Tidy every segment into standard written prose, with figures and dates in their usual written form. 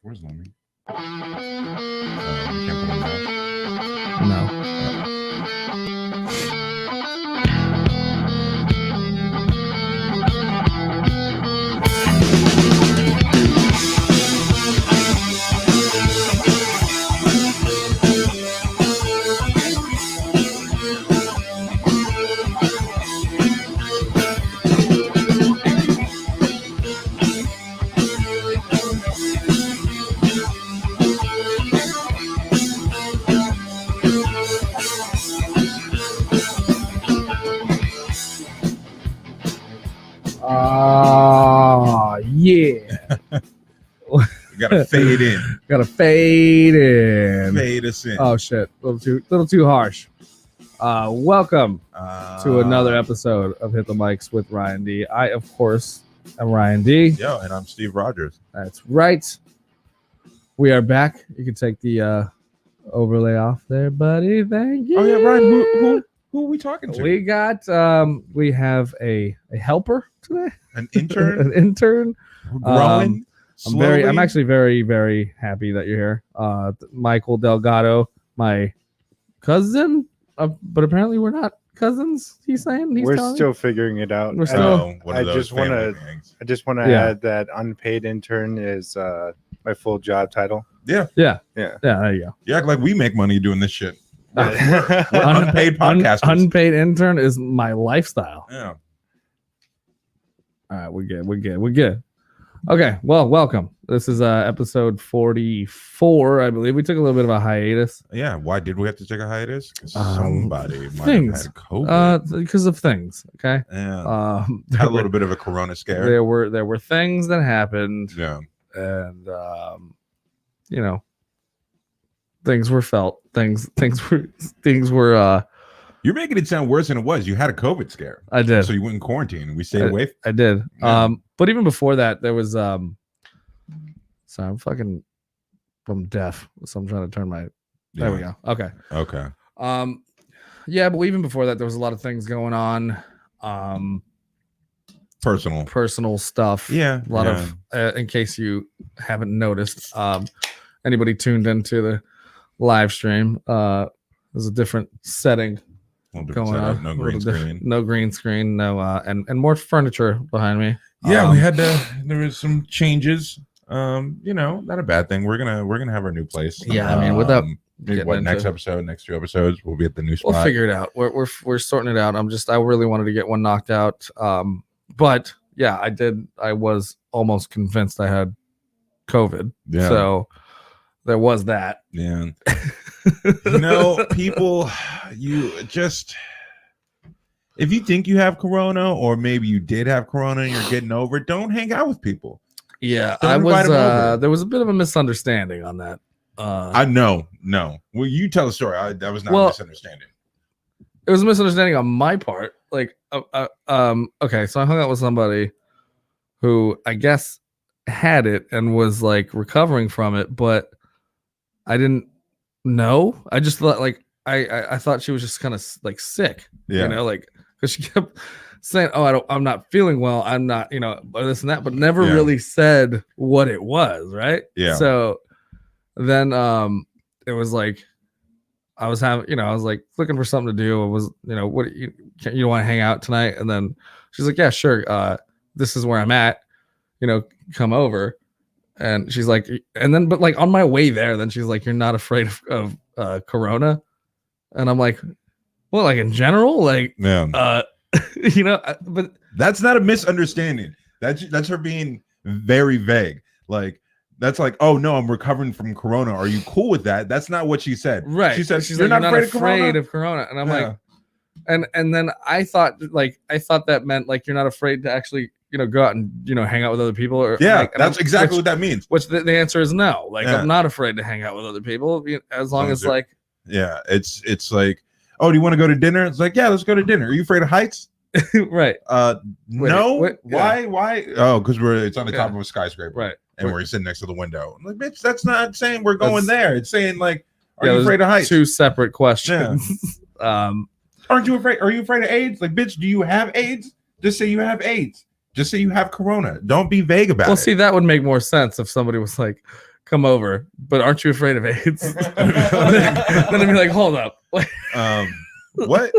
Where's Lemmy? You can't put him down. No. Yeah. You gotta fade in. Gotta fade in. Fade us in. Oh shit. A little too harsh. Welcome to another episode of Hit the Mics with Ryan D. I, of course, am Ryan D. Yo, and I'm Steve Rogers. That's right. We are back. You can take the overlay off there, buddy. Thank you. Oh yeah, Ryan. Who are we talking to? We got we have a helper today. An intern. An intern. Growing. I'm actually very, very happy that you're here. Michael Delgado, my cousin, but apparently we're not cousins. He's saying we're still figuring it out. We're still. I just want to add that unpaid intern is my full job title. Yeah. There you go. You act like we make money doing this shit. We're unpaid podcasters. Unpaid intern is my lifestyle. Yeah. All right, we're good. Okay, well, welcome. This is episode 44, I believe. We took a little bit of a hiatus. Yeah, why did we have to take a hiatus? Because somebody might things. have had COVID. Because of things, okay? Yeah. Had a little bit of a corona scare. There were things that happened. Yeah. And things were felt. Things were You're making it sound worse than it was. You had a COVID scare. I did. So you went in quarantine. We stayed away. I did. Yeah. But even before that, there was sorry, I'm deaf, so I'm trying to turn my. There we go. Okay. Yeah, but even before that, there was a lot of things going on. Personal stuff. Yeah. A lot of. In case you haven't noticed, anybody tuned into the live stream, there's a different setting going on. No green screen. No green screen. No, and more furniture behind me. Yeah, there was some changes. Not a bad thing. We're gonna have our new place. Yeah, I mean, without next episode, next 2 episodes, we'll be at the new spot. We'll figure it out. We're sorting it out. I really wanted to get one knocked out. But yeah, I did. I was almost convinced I had COVID. Yeah. So there was that. Yeah. People, if you think you have corona, or maybe you did have corona and you're getting over it, don't hang out with people. Yeah, there was a bit of a misunderstanding on that. I know. No. Well, you tell the story. That was not a misunderstanding. It was a misunderstanding on my part. Like, okay, so I hung out with somebody who I guess had it and was like recovering from it, but I didn't know. I just thought like I thought she was just kind of like sick. Yeah. Because she kept saying, "Oh, I'm not feeling well. I'm not, this and that," but never really said what it was, right? Yeah. So then it was like I was like looking for something to do. It was, what you want to hang out tonight? And then she's like, "Yeah, sure. This is where I'm at. Come over." And she's like, but like on my way there, then she's like, "You're not afraid of corona?" And I'm like, "Well, like in general, like, yeah. But that's not a misunderstanding. That's her being very vague. Like, that's like, "Oh no, I'm recovering from corona. Are you cool with that?" That's not what she said. Right. She said, "You're not afraid of corona." And I'm like, and then I thought that meant like you're not afraid to actually, go out and, hang out with other people. Or that's exactly what that means. Which the answer is no. Like, I'm not afraid to hang out with other people as long as like. Yeah, it's like, "Oh, do you want to go to dinner?" It's like, "Yeah, let's go to dinner." "Are you afraid of heights?" Right. No. Why? Oh, because it's on the top of a skyscraper. Right. And we're sitting next to the window. I'm like, bitch, that's not saying we're going there. It's saying like, are you afraid of heights? Two separate questions. Yeah. Aren't you afraid? Are you afraid of AIDS? Like, bitch, do you have AIDS? Just say you have AIDS. Just say you have corona. Don't be vague about it. Well, see, that would make more sense if somebody was like, come over, but aren't you afraid of AIDS? then I'd be like, hold up. What?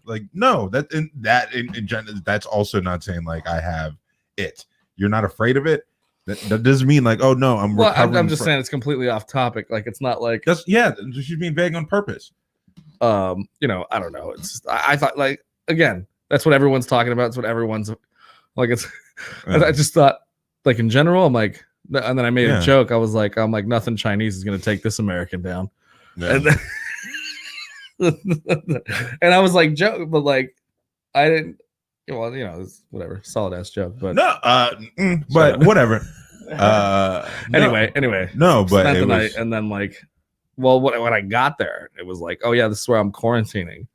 Like, no, in general, that's also not saying like I have it. You're not afraid of it. That doesn't mean like, oh no, I'm recovering. I'm just saying it's completely off topic. Like, it's not like she's being vague on purpose. I don't know. It's just, I thought, like, again, that's what everyone's talking about. It's what everyone's like. It's I just thought, like, in general, I'm like, and then I made a joke. I'm like, nothing Chinese is gonna take this American down. Yeah. And I was like, joke, but like, I didn't. Well, it's whatever, solid ass joke, but no, but whatever. Anyway, no, but spent the night, and then like, well, when I got there, it was like, oh yeah, this is where I'm quarantining,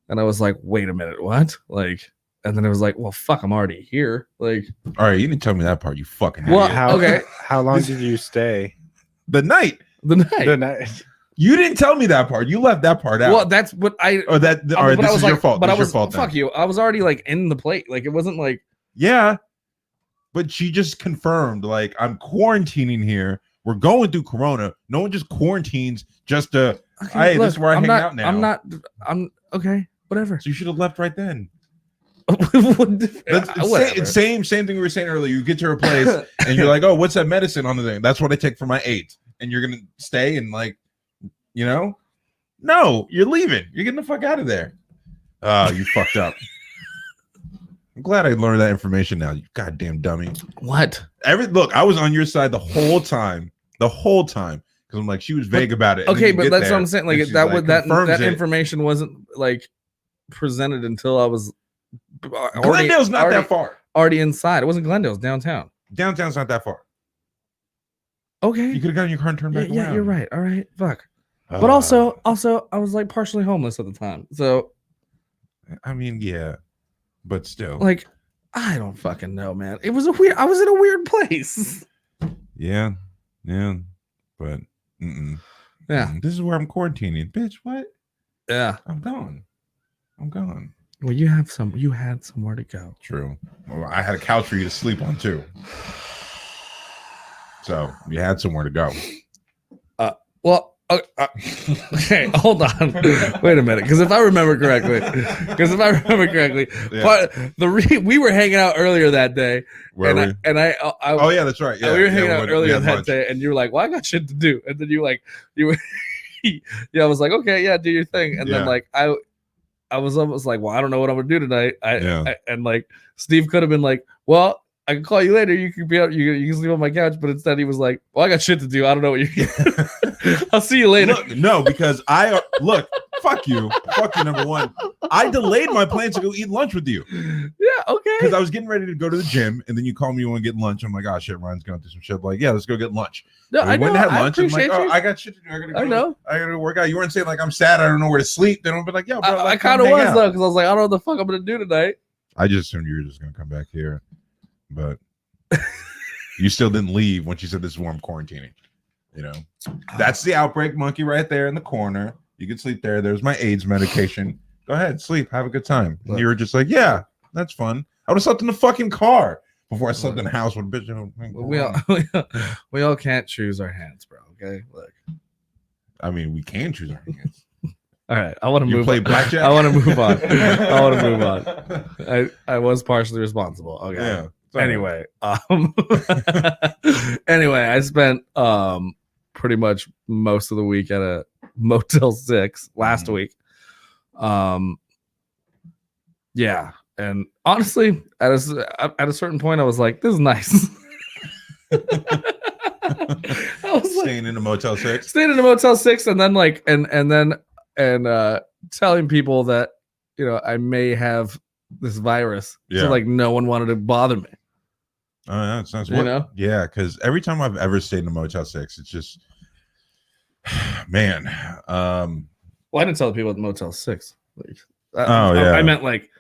and I was like, wait a minute, what? Like, and then it was like, well, fuck, I'm already here. Like, all right, you didn't tell me that part, you fucking. Well, how long did you stay? The night. You didn't tell me that part. You left that part out. Well, that's what I. Or that. All right, this is your fault. But I was fault. Fuck you. I was already like in the plate. Like, it wasn't like. Yeah, but she just confirmed. Like, I'm quarantining here. We're going through Corona. No one just quarantines just to. Okay, hey, look, this is where I hang out now. I'm okay. Whatever. So you should have left right then. Same thing we were saying earlier. You get to her place and you're like, oh, what's that medicine on the thing? That's what I take for my AIDS. And you're gonna stay and like. No, you're leaving. You're getting the fuck out of there. Oh, you fucked up. I'm glad I learned that information now. You goddamn dummy. What? Look, I was on your side the whole time. Because I'm like, she was vague about it. Okay, but that's what I'm saying. Like that information wasn't like presented until I was. Glendale's not that far. Already inside. It wasn't Glendale. It was downtown. Downtown's not that far. Okay. You could have gotten your car and turned back around. Yeah, you're right. All right. Fuck. But also, I was like partially homeless at the time. So, I mean, yeah, but still, like, I don't fucking know, man. I was in a weird place. Yeah, but yeah, this is where I'm quarantining, bitch. What? Yeah, I'm gone. Well, you had somewhere to go. True. Well, I had a couch for you to sleep on too. So you had somewhere to go. Okay, hold on. Wait a minute, because if I remember correctly, yeah. We were hanging out earlier that day. Oh yeah, that's right. Yeah, we were hanging out earlier that day, and you were like, "Well, I got shit to do," and then you were, yeah, I was like, "Okay, yeah, do your thing," and then like I was almost like, "Well, I don't know what I'm gonna do tonight." And like Steve could have been like, "Well, I can call you later. You can be out. You can sleep on my couch." But instead, he was like, "Well, I got shit to do. I don't know what you." I'll see you later. Look, no, because fuck you. Fuck you, number one. I delayed my plans to go eat lunch with you. Yeah, okay. Because I was getting ready to go to the gym, and then you call me, you want to get lunch. I'm like, oh shit, Ryan's going through some shit. Like, yeah, let's go get lunch. No, I went and had lunch. I'm like, oh, I got shit to do. I gotta work out. You weren't saying like I'm sad, I don't know where to sleep. Then I'm like, yo, bro, I kind of was though, because I was like, I don't know what the fuck I'm gonna do tonight. I just assumed you were just gonna come back here, but you still didn't leave when she said this is where I'm quarantining. That's the outbreak monkey right there in the corner. You can sleep there. There's my AIDS medication. Go ahead, sleep, have a good time. And you were just like, yeah, that's fun. I would have slept in the fucking car before I slept in the house with a bitch. We all can't choose our hands, bro. Okay, look. I mean, we can choose our hands. All right, I want to move. Play blackjack. I want to move on. I was partially responsible. Okay. Yeah. Anyway, I spent pretty much most of the week at a Motel 6 last week. Yeah, and honestly, at a certain point, I was like, "This is nice." I was staying in a Motel 6. Staying in a Motel 6, and then like, and telling people that I may have this virus, so like no one wanted to bother me. Oh, that sounds yeah, because every time I've ever stayed in a Motel 6, it's just man. Well, I didn't tell the people at the Motel 6. I meant like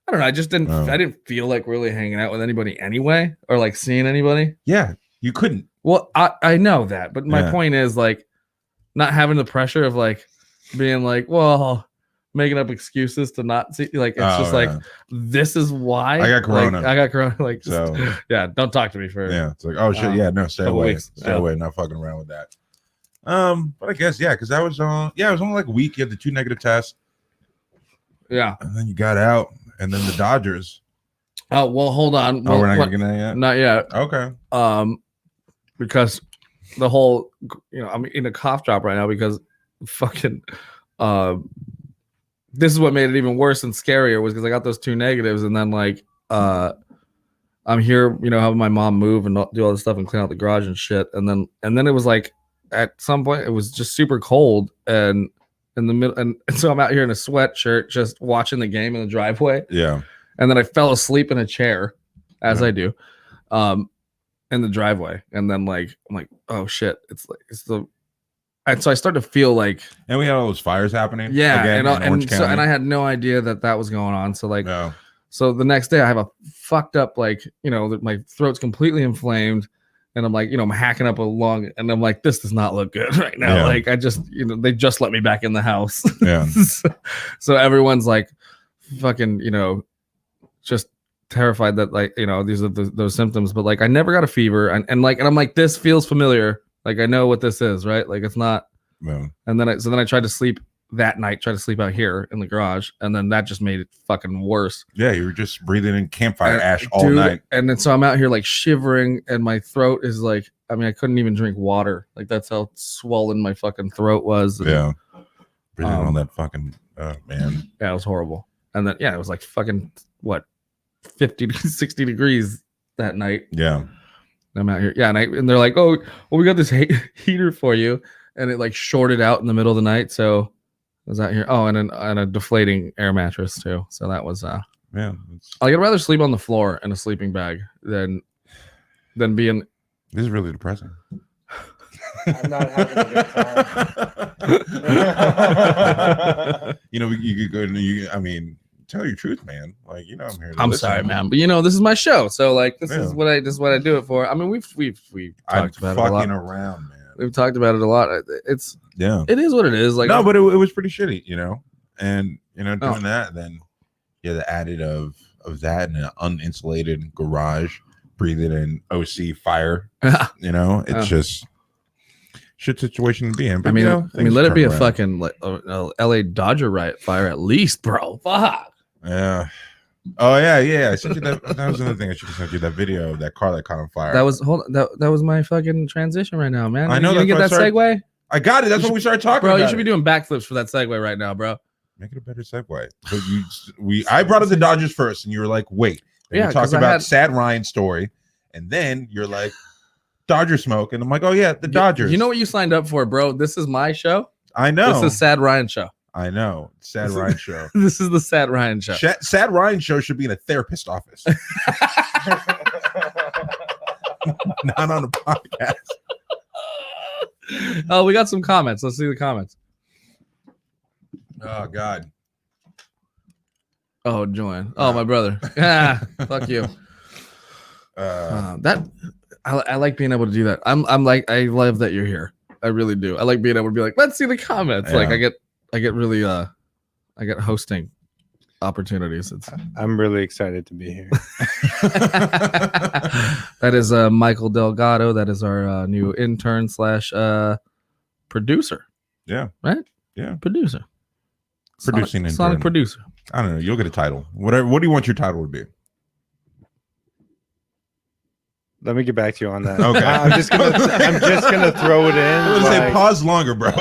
I don't know. I just didn't. I didn't feel like really hanging out with anybody anyway, or like seeing anybody. Yeah, you couldn't. Well, I know that, but my point is like not having the pressure of like being like, well, making up excuses to not see. Like it's Oh, just like this is why I got corona. Like, I got corona. Like So yeah, don't talk to me for yeah. It's like, oh shit, yeah, no, stay away, weeks. stay away, not fucking around with that. But I guess because I was it was only like a week. You had the 2 negative tests. Yeah, and then you got out, and then the Dodgers. Oh well, hold on. Oh, we're not gonna get that yet. Not yet. Okay. Because the whole, I'm in a cough drop right now because fucking, this is what made it even worse and scarier was because I got those 2 negatives, and then like, I'm here, having my mom move and do all this stuff and clean out the garage and shit, and then it was like at some point it was just super cold and in the middle, and so I'm out here in a sweatshirt just watching the game in the driveway. Yeah. And then I fell asleep in a chair, as I do, in the driveway. And then I'm like, oh shit, and so I started to feel like, and we had all those fires happening. Yeah, again, and I had no idea that was going on. So so the next day I have a fucked up my throat's completely inflamed, and I'm like, I'm hacking up a lung, and I'm like, this does not look good right now. Yeah. Like I just, they just let me back in the house. Yeah. So everyone's like, fucking, just terrified that these are those symptoms, but like I never got a fever, and I'm like, this feels familiar, like I know what this is, right? Like it's not. Yeah. And then I tried to sleep that night, tried to sleep out here in the garage, and then that just made it fucking worse. Yeah, you were just breathing in campfire ash all night, and then so I'm out here like shivering, and my throat is like, I couldn't even drink water, like that's how swollen my fucking throat was. And, yeah, breathing on that fucking man. Yeah, it was horrible. And then it was like fucking what, 50 to 60 degrees that night. Yeah. I'm out here. Yeah. And they're like, oh, well, we got this heater for you. And it like shorted out in the middle of the night. So I was out here. Oh, and a deflating air mattress too. So that was, yeah. I'd rather sleep on the floor in a sleeping bag than being. This is really depressing. I'm not having a good time. You could go and tell your truth, man. Like, I'm here. I'm sorry, man, but this is my show, so like this is what I do it for. We've talked about it a lot. Around, man. We've talked about it a lot. It is what it is. Like no, but it was pretty shitty, and doing that, then the added of that in an uninsulated garage, breathing in OC fire. It's just shit situation to be in. But, let it be a fucking LA Dodger riot fire at least, bro. Fuck. Yeah. Oh yeah. I sent you that. That was another thing. I should have sent you that video of that car that caught on fire. That was my fucking transition right now, man. I know. You get that segue? I got it. That's what we started talking about. Bro, you should be doing backflips for that segue right now, bro. Make it a better segue. But I brought up the Dodgers first, and you were like, wait. And we talked about Sad Ryan's story, and then you're like, Dodger smoke, and I'm like, oh yeah, the Dodgers. You know what you signed up for, bro? This is my show. I know. This is Sad Ryan show. I know. Sad Ryan show. This is the Sad Ryan show. Sad Ryan show should be in a therapist office. Not on a podcast. Oh, we got some comments. Let's see the comments. Oh God. Oh, Joanne. Oh, my brother. Yeah. Fuck you. I like being able to do that. I'm like, I love that you're here. I really do. I like being able to be like, let's see the comments. Yeah. Like I get really I get hosting opportunities. I'm really excited to be here. That is Michael Delgado. That is our new intern / producer. Yeah. Right? Yeah. Producer. Producing Sonic producer. I don't know. You'll get a title. Whatever. What do you want your title to be? Let me get back to you on that. Okay. I'm just gonna throw it in. I was say pause longer, bro.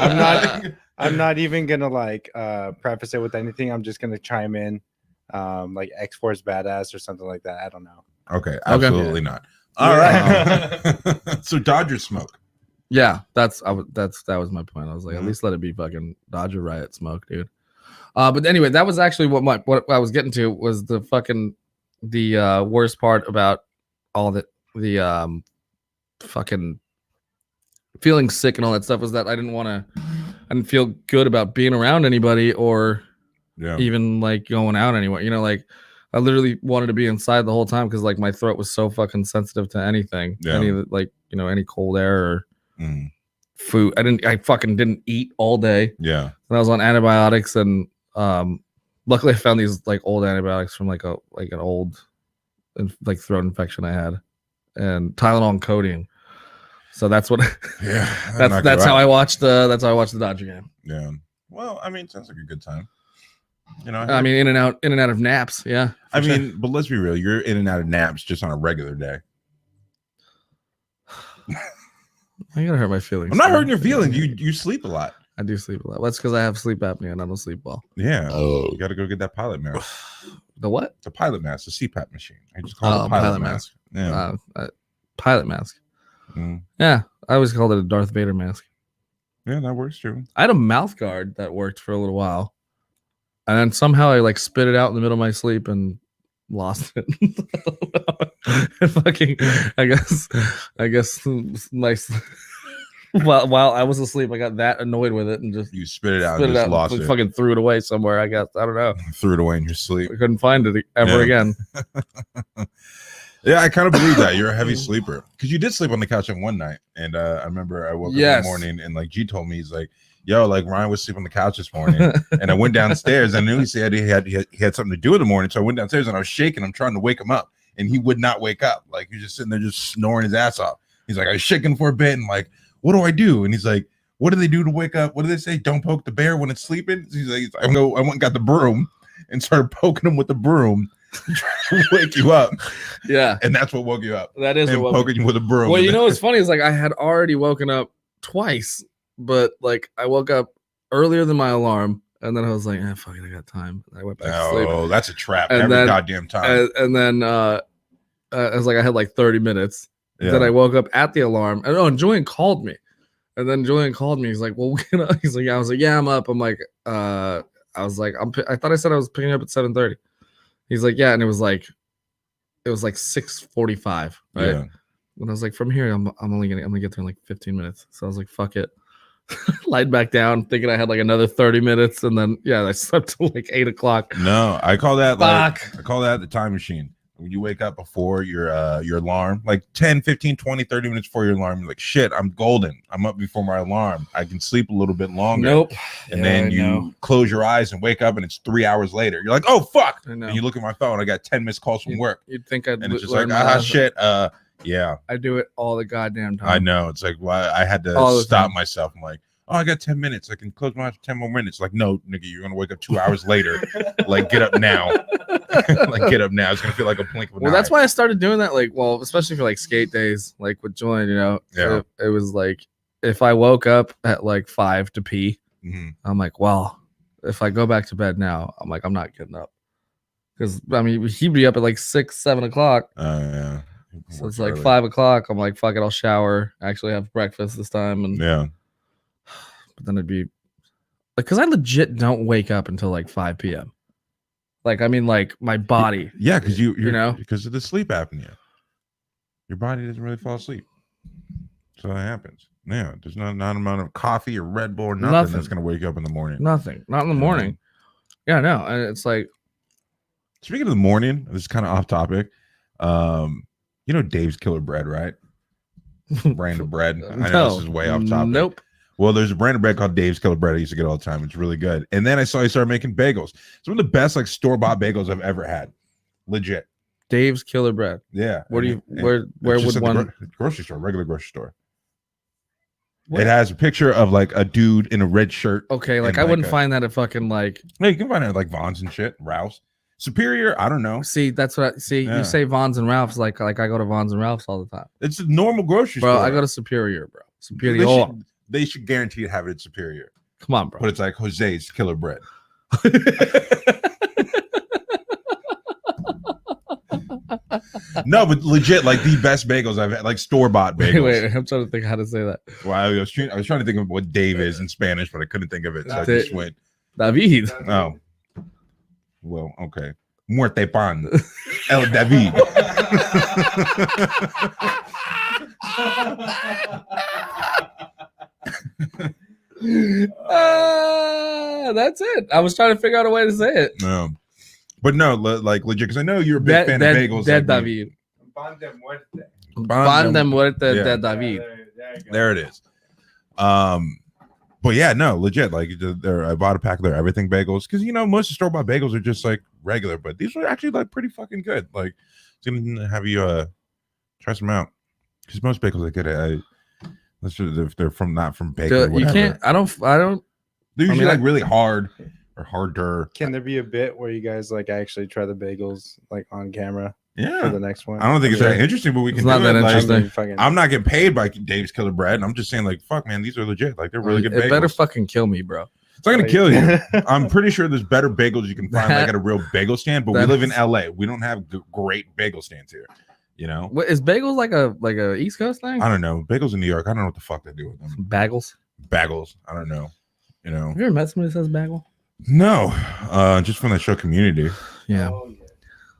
I'm not even gonna preface it with anything. I'm just gonna chime in, like X-Force badass or something like that. I don't know. Okay, absolutely not. All right. So Dodger smoke. Yeah, that was my point. I was like, at least let it be fucking Dodger riot smoke, dude. But anyway, that was actually what I was getting to was the worst part about all the fucking feeling sick and all that stuff was that I didn't feel good about being around anybody or even like going out anywhere. Like I literally wanted to be inside the whole time because like my throat was so fucking sensitive to anything, any cold air or food. I fucking didn't eat all day. Yeah, and I was on antibiotics and Luckily I found these like old antibiotics from like an old like throat infection I had, and Tylenol and codeine. So that's what that's how I watched the Dodger game. Yeah. Well, I mean, sounds like a good time. You know, I mean, in and out of naps. Yeah. I mean, but let's be real. You're in and out of naps just on a regular day. I gotta hurt my feelings. I'm not hurting your feelings. You sleep a lot. I do sleep a lot. That's because I have sleep apnea and I don't sleep well. Yeah. Oh, you got to go get that pilot mask. The what? The pilot mask, the CPAP machine. I just call it a pilot mask. Yeah. Pilot mask. Mm. Yeah. I always called it a Darth Vader mask. Yeah, that works too. I had a mouth guard that worked for a little while, and then somehow I like spit it out in the middle of my sleep and lost it. Fucking, I guess nice. While I was asleep, I got that annoyed with it and just you spit it out, and just lost it. Fucking threw it away somewhere. I guess I don't know. Threw it away in your sleep. I couldn't find it ever again. Yeah, I kind of believe that you're a heavy sleeper because you did sleep on the couch on one night, and I remember I woke up in the morning and like G told me, he's like, "Yo, like Ryan was sleeping on the couch this morning," and I went downstairs. I knew he said he had something to do in the morning, so I went downstairs and I was shaking. I'm trying to wake him up, and he would not wake up. Like he was just sitting there, just snoring his ass off. He's like, I was shaking for a bit, and like, what do I do? And he's like, what do they do to wake up? What do they say? Don't poke the bear when it's sleeping. He's like, I went and got the broom and started poking him with the broom. Trying to wake you up, and that's what woke you up. That is what poking you with a broom. Well, you know what's funny is like I had already woken up twice, but like I woke up earlier than my alarm, and then I was like, fuck it, I got time. And I went back to sleep. Oh, that's a trap! And every then, goddamn time. And then I was like, I had like 30 minutes. Then I woke up at the alarm, and Julian called me, and then Julian called me. He's like, well, he's like, yeah. I was like, yeah, I'm up. I'm like, I was like, I thought I said I was picking up at 7:30. He's like, yeah, and it was like 6:45, right? Yeah. When I was like, from here, I'm gonna get there in like 15 minutes. So I was like, fuck it. Lied back down, thinking I had like another 30 minutes, and then I slept till like 8 o'clock. No, I call that I call that the time machine. When you wake up before your alarm, like 10, 15, 20, 30 minutes before your alarm, you're like, shit, I'm golden. I'm up before my alarm. I can sleep a little bit longer. Nope. And then you close your eyes and wake up and it's 3 hours later. You're like, oh, fuck. And you look at my phone. I got 10 missed calls from work. You'd think I'd and it's just like, shit. Yeah. I do it all the goddamn time. I know. It's like, well, I had to stop myself. I'm like, oh, I got 10 minutes. I can close my eyes for 10 more minutes. Like, no, nigga, you're going to wake up 2 hours later. Like, get up now. Like, get up now. It's going to feel like a blink of an eye. Well, that's why I started doing that. Like, well, especially for like skate days, like with Julian, it was like, if I woke up at like 5 to pee, I'm like, well, if I go back to bed now, I'm like, I'm not getting up. Because, I mean, he'd be up at like 6, 7 o'clock. Yeah. So it's like 5 o'clock. I'm like, fuck it, I'll shower, actually have breakfast this time. And but then it'd be like, because I legit don't wake up until like 5 p.m. Like, I mean, like my body. Yeah, because you know, because of the sleep apnea, your body doesn't really fall asleep. So that happens. Yeah, there's not an amount of coffee or Red Bull or nothing that's going to wake you up in the morning. Nothing, not in the morning. Yeah, no, and it's like. Speaking of the morning, this is kind of off topic. You know Dave's Killer Bread, right? Brand of bread. I know this is way off topic. Nope. Well, there's a brand of bread called Dave's Killer Bread I used to get all the time. It's really good. And then I saw he started making bagels. It's one of the best like store-bought bagels I've ever had. Legit. Dave's Killer Bread. Yeah. Where would one grocery store, regular grocery store. What? It has a picture of like a dude in a red shirt. Okay, like I wouldn't find that at fucking like. Yeah, you can find it at like Vons and shit, Ralph's. Superior, I don't know. See, that's what you say Vons and Ralph's, like I go to Vons and Ralph's all the time. It's a normal grocery store. Bro, I go to Superior, bro. Superior. They should guarantee to have it at Superior. Come on, bro. But it's like Jose's Killer Bread. No, but legit, like the best bagels I've had, like store-bought bagels. Wait, I'm trying to think how to say that. Well, I was trying to think of what Dave is in Spanish, but I couldn't think of it. So I just went David. Oh. Well, okay. Muerte pan. El David. That's it. I was trying to figure out a way to say it. No. But no, like legit, because I know you're a big fan of bagels. Dead David. Pan de muerte. Pan de muerte de David. There it is. But yeah, no, legit. Like I bought a pack of their everything bagels because most store bought bagels are just like regular, but these were actually like pretty fucking good. Like, it's gonna have you try some out because most bagels I get if they're not from bakery. You can't. I don't. They're usually like really hard or harder. Can there be a bit where you guys like actually try the bagels like on camera? Yeah, For the next one. I don't think it's that interesting, but we can. It's not do that it. interesting. Like, I'm not getting paid by Dave's Killer Bread, and I'm just saying, like, fuck, man, these are legit. Like, they're really good. It bagels. better fucking kill me, bro. It's not gonna kill you. I'm pretty sure there's better bagels you can find like at a real bagel stand, but we live in LA. We don't have great bagel stands here. What is bagels like a East Coast thing? I don't know. Bagels in New York. I don't know what the fuck they do with them. Bagels. Bagels. I don't know. Have you ever met somebody that says bagel? No. Just from the show Community. Yeah.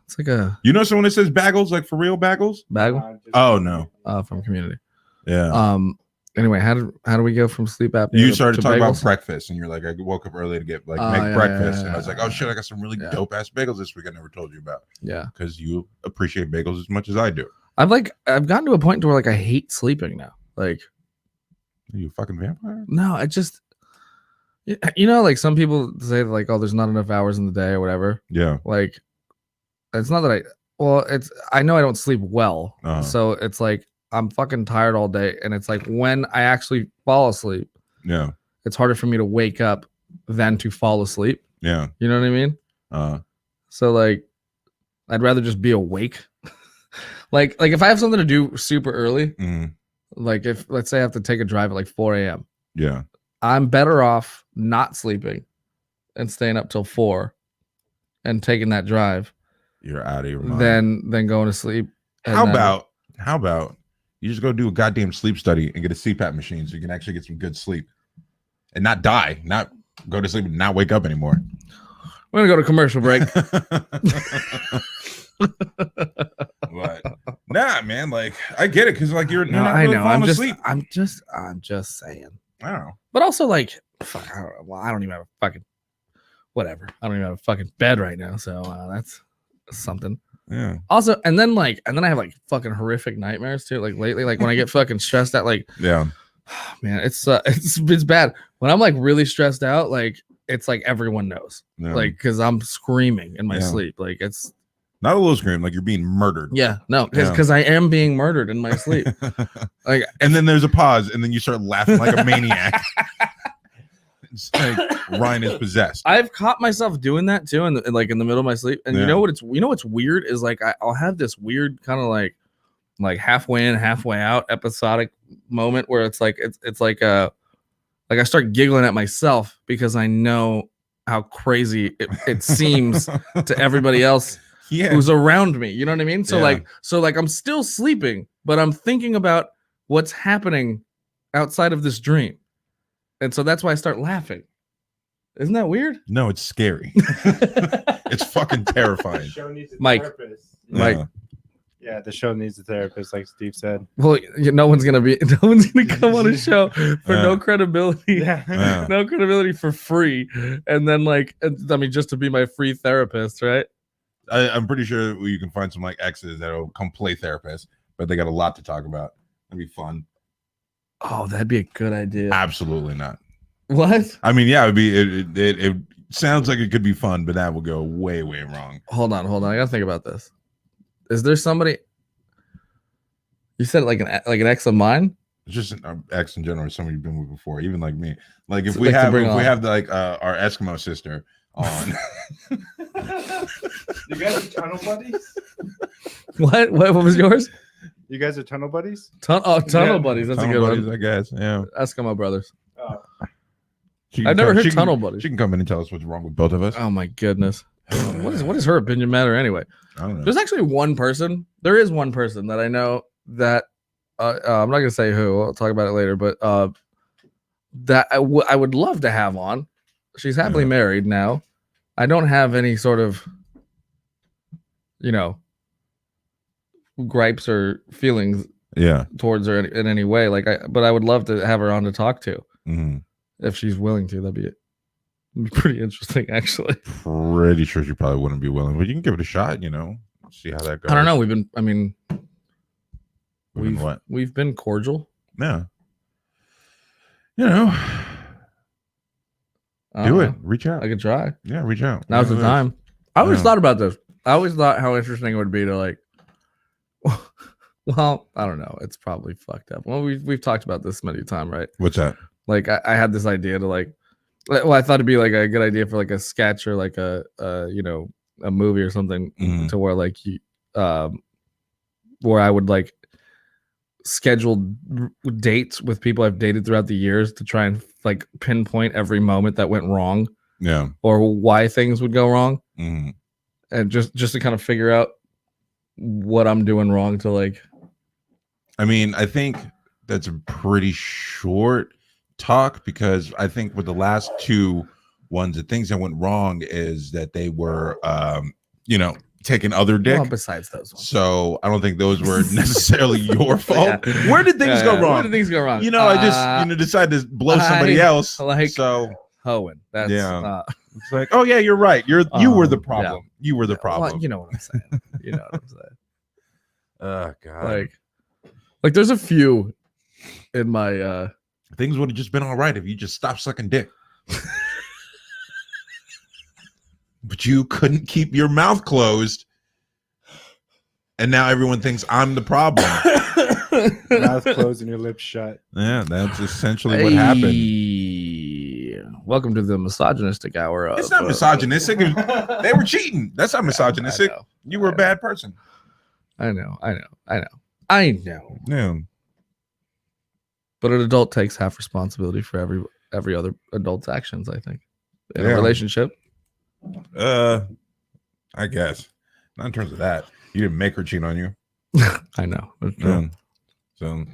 It's like a. Someone that says bagels, like for real bagels? Bagel? Oh no. From Community. Yeah. Anyway, how do we go from sleep apnea? You started to talking bagels? about breakfast, and you're like, I woke up early to get make breakfast, and I was like, oh shit, I got some really dope ass bagels this week I never told you about. Yeah, because you appreciate bagels as much as I do. I've gotten to a point where like I hate sleeping now. Like, are you a fucking vampire? No, I just like some people say like, oh, there's not enough hours in the day or whatever. Yeah, like it's not that I know I don't sleep well, so it's like I'm fucking tired all day, and it's like when I actually fall asleep, yeah, it's harder for me to wake up than to fall asleep. Yeah, you know what I mean. So like, I'd rather just be awake. like if I have something to do super early, like if let's say I have to take a drive at like 4 a.m. Yeah, I'm better off not sleeping and staying up till 4 and taking that drive. You're out of your mind. Than going to sleep. How about you just go do a goddamn sleep study and get a CPAP machine so you can actually get some good sleep and not die, not go to sleep and not wake up anymore. We're gonna go to commercial break. But nah, man, like I get it because like you're not I really know. I'm just saying. I don't know. But also like, fuck, I don't know. Well, I don't even have a fucking whatever. I don't even have a fucking bed right now, so that's something. Yeah. Also, and then I have like fucking horrific nightmares too. Like lately, like when I get fucking stressed out, like yeah, man, it's bad. When I'm like really stressed out, like it's like everyone knows, like because I'm screaming in my sleep. Like it's not a little scream, like you're being murdered. Yeah, no, because I am being murdered in my sleep. Like, and then there's a pause, and then you start laughing like a maniac. It's like Ryan is possessed. I've caught myself doing that too, in the middle of my sleep. And you know what's weird is like I'll have this weird kind of like halfway in, halfway out episodic moment where it's like I start giggling at myself because I know how crazy it seems to everybody else who's around me. You know what I mean? So like I'm still sleeping, but I'm thinking about what's happening outside of this dream. And so that's why I start laughing. Isn't that weird? No, it's scary. It's fucking terrifying. Mike. Yeah, the show needs a therapist, like Steve said. Well, no one's gonna come on a show for no credibility, no credibility for free, and then just to be my free therapist, right? I'm pretty sure you can find some like exes that'll come play therapist, but they got a lot to talk about. That'd be fun. Oh, that'd be a good idea. Absolutely not. What? I mean, yeah, it'd be. It sounds like it could be fun, but that will go way, way wrong. Hold on. I gotta think about this. Is there somebody? You said like an ex of mine? It's just an ex in general, somebody you've been with before, even like me. Like if we have like our Eskimo sister on. You guys are tunnel buddies? What was yours? You guys are tunnel buddies? Tunnel buddies. That's tunnel a good buddies, one. I guess. Yeah. Eskimo brothers. I've never heard tunnel buddies. She can come in and tell us what's wrong with both of us. Oh my goodness. What is her opinion matter anyway? I don't know. There's actually one person. There is one person that I know that I'm not gonna say who. I'll talk about it later. But that I would love to have on. She's happily married now. I don't have any sort of gripes or feelings towards her in any way. But I would love to have her on to talk to if she's willing to. That'd be pretty interesting, actually. Pretty sure she probably wouldn't be willing, but you can give it a shot. See how that goes. I don't know. We've been cordial. Yeah. Do it. Reach out. I could try. Yeah, reach out. Now's the Whatever it is. time. I always Yeah. thought about this. I always thought how interesting it would be to like. Well, I don't know. It's probably fucked up. Well, we've talked about this many times, right? What's that? Like I had this idea to like. Well, I thought it'd be like a good idea for like a sketch or like a movie or something Mhm. to where like you, where I would like schedule dates with people I've dated throughout the years to try and like pinpoint every moment that went wrong Yeah. or why things would go wrong, Mhm. and just to kind of figure out what I'm doing wrong to like. I mean, I think that's a pretty short talk because I think with the last two ones, the things that went wrong is that they were, taking other dick. Well, besides those ones. So I don't think those were necessarily your fault. Yeah. Where did things go wrong? Where did things go wrong? I just decided to blow somebody else. like- So Hohen. That's Yeah. it's like, oh yeah, you're right. You were the problem. yeah. You were the well, problem. you know what I'm saying. You know what I'm saying. Oh god. Like there's a few in my Things would have just been all right if you just stopped sucking dick. But you couldn't keep your mouth closed. And now everyone thinks I'm the problem. Mouth closed and your lips shut. Yeah, that's essentially what happened. Welcome to the misogynistic hour of It's not misogynistic. They were cheating. That's not misogynistic. I know. You were a bad person. I know. Yeah. But an adult takes half responsibility for every other adult's actions, I think. In Yeah. a relationship. I guess. Not in terms of that. You didn't make her cheat on you. I know. Yeah. So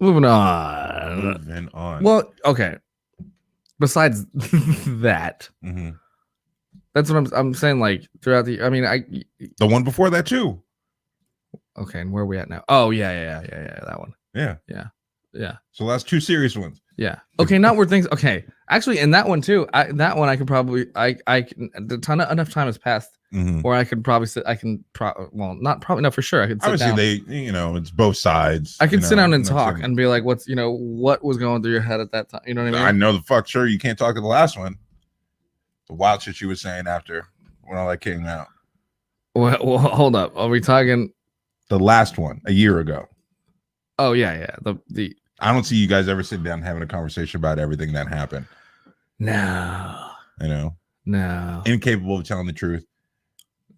Moving on. moving on. Well, okay. Besides that, Mhm. that's what I'm saying. Like throughout the, The one before that too. okay. And where are we at now? Oh yeah. That one. Yeah. Yeah. So last two serious ones. Yeah. Okay. Not where things. Okay. Actually, in that one too. That one I could probably. I can. Enough time has passed, Mhm. or I could probably sit. I can. Well, not probably. No, for sure. I could sit Obviously, down. it's both sides. I could sit down and I'm not talk saying- and be like, "What's what was going through your head at that time?" You know what I mean? I know the fuck sure you can't talk to the last one. The wild shit you was saying after when all that came out. Well, hold up. Are we talking? The last one a year ago. Oh yeah. The I don't see you guys ever sitting down and having a conversation about everything that happened. no, Incapable of telling the truth.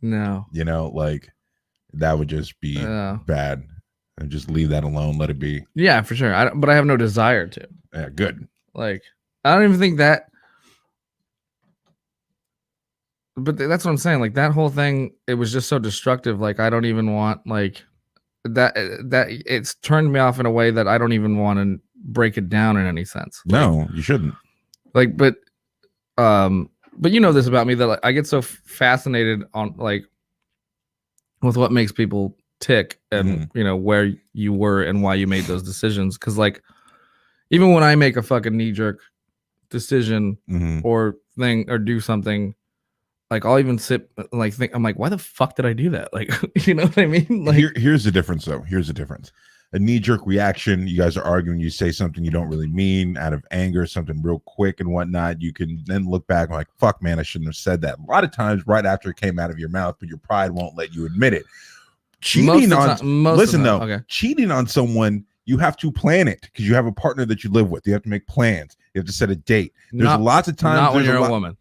no. Like that would just be bad. And just leave that alone. Let it be. Yeah, for sure. But I have no desire to. Yeah, good. Like, I don't even think that. But that's what I'm saying. Like that whole thing, it was just so destructive. Like I don't even want like that. That it's turned me off in a way that I don't even want to break it down in any sense. No, you shouldn't. Like, but you know this about me that like, I get so fascinated on like with what makes people tick and where you were and why you made those decisions. Because like even when I make a fucking knee jerk decision or thing or do something. Like I'll even sit like think I'm like, why the fuck did I do that? Like, you know what I mean? Like here's the difference though. Here's the difference. A knee-jerk reaction, you guys are arguing, you say something you don't really mean out of anger, something real quick and whatnot. You can then look back and like, fuck man, I shouldn't have said that. A lot of times right after it came out of your mouth, but your pride won't let you admit it. Cheating cheating on someone, you have to plan it because you have a partner that you live with. You have to make plans. You have to set a date. There's lots of times. Not when you're a woman.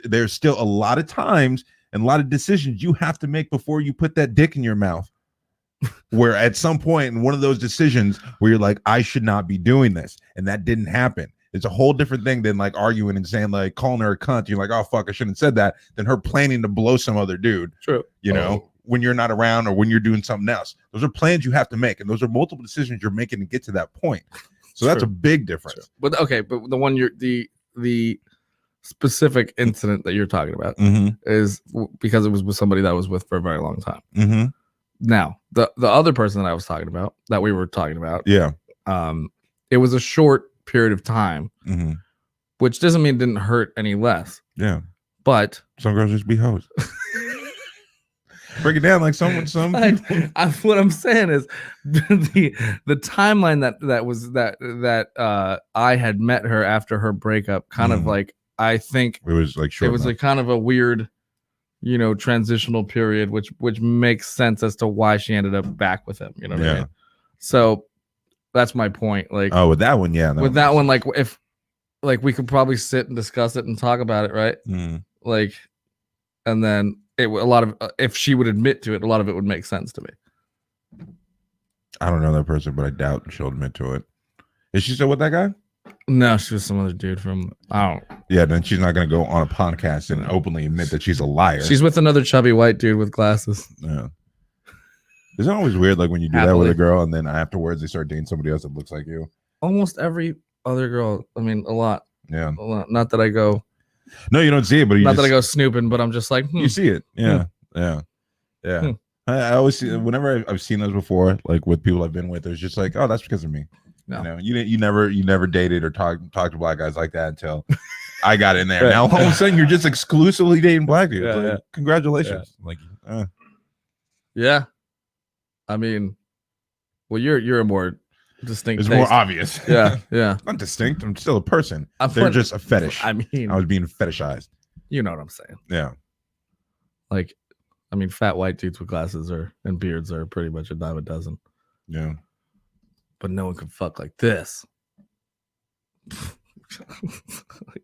There's still a lot of times and a lot of decisions you have to make before you put that dick in your mouth. Where at some point in one of those decisions where you're like, I should not be doing this. And that didn't happen. It's a whole different thing than like arguing and saying like calling her a cunt. You're like, oh fuck, I shouldn't have said that. Than her planning to blow some other dude. True. When you're not around or when you're doing something else. Those are plans you have to make. And those are multiple decisions you're making to get to that point. So that's a big difference. True. But okay, but the one the specific incident that you're talking about is because it was with somebody that I was with for a very long time. Now, the other person that I was talking about, that we were talking about, it was a short period of time, which doesn't mean it didn't hurt any less. Yeah, but some girls just be hoes. Break it down like some What I'm saying is the timeline that I had met her after her breakup kind of like I think it was like short it was enough. like kind of a weird, transitional period, which makes sense as to why she ended up back with him. You know what I mean? So that's my point. Like, with that one, with that one, like if like we could probably sit and discuss it and talk about it, right? Like, and then if she would admit to it, a lot of it would make sense to me. I don't know that person, but I doubt she'll admit to it. Is she still with that guy? No, she was some other dude from Yeah, then she's not gonna go on a podcast and openly admit that she's a liar. She's with another chubby white dude with glasses. Yeah. Isn't it always weird like when you do that with a girl and then afterwards they start dating somebody else that looks like you? Almost every other girl. I mean, a lot. Yeah. A lot. Not that I go. No, you don't see it, but that I go snooping, but I'm just like, you see it. Yeah. I always see whenever I've seen those before, like with people I've been with, it's just like, oh, that's because of me. No. You never dated or talked to black guys like that until I got in there. Now all of a sudden you're just exclusively dating black dudes. Congratulations. Yeah. I mean, well, you're a more distinct. It's more obvious. Yeah. Not distinct. I'm still a person. They're just a fetish. I mean, I was being fetishized. You know what I'm saying? Yeah. Like, I mean, fat white dudes with glasses and beards are pretty much a dime a dozen. Yeah. But no one can fuck like this. I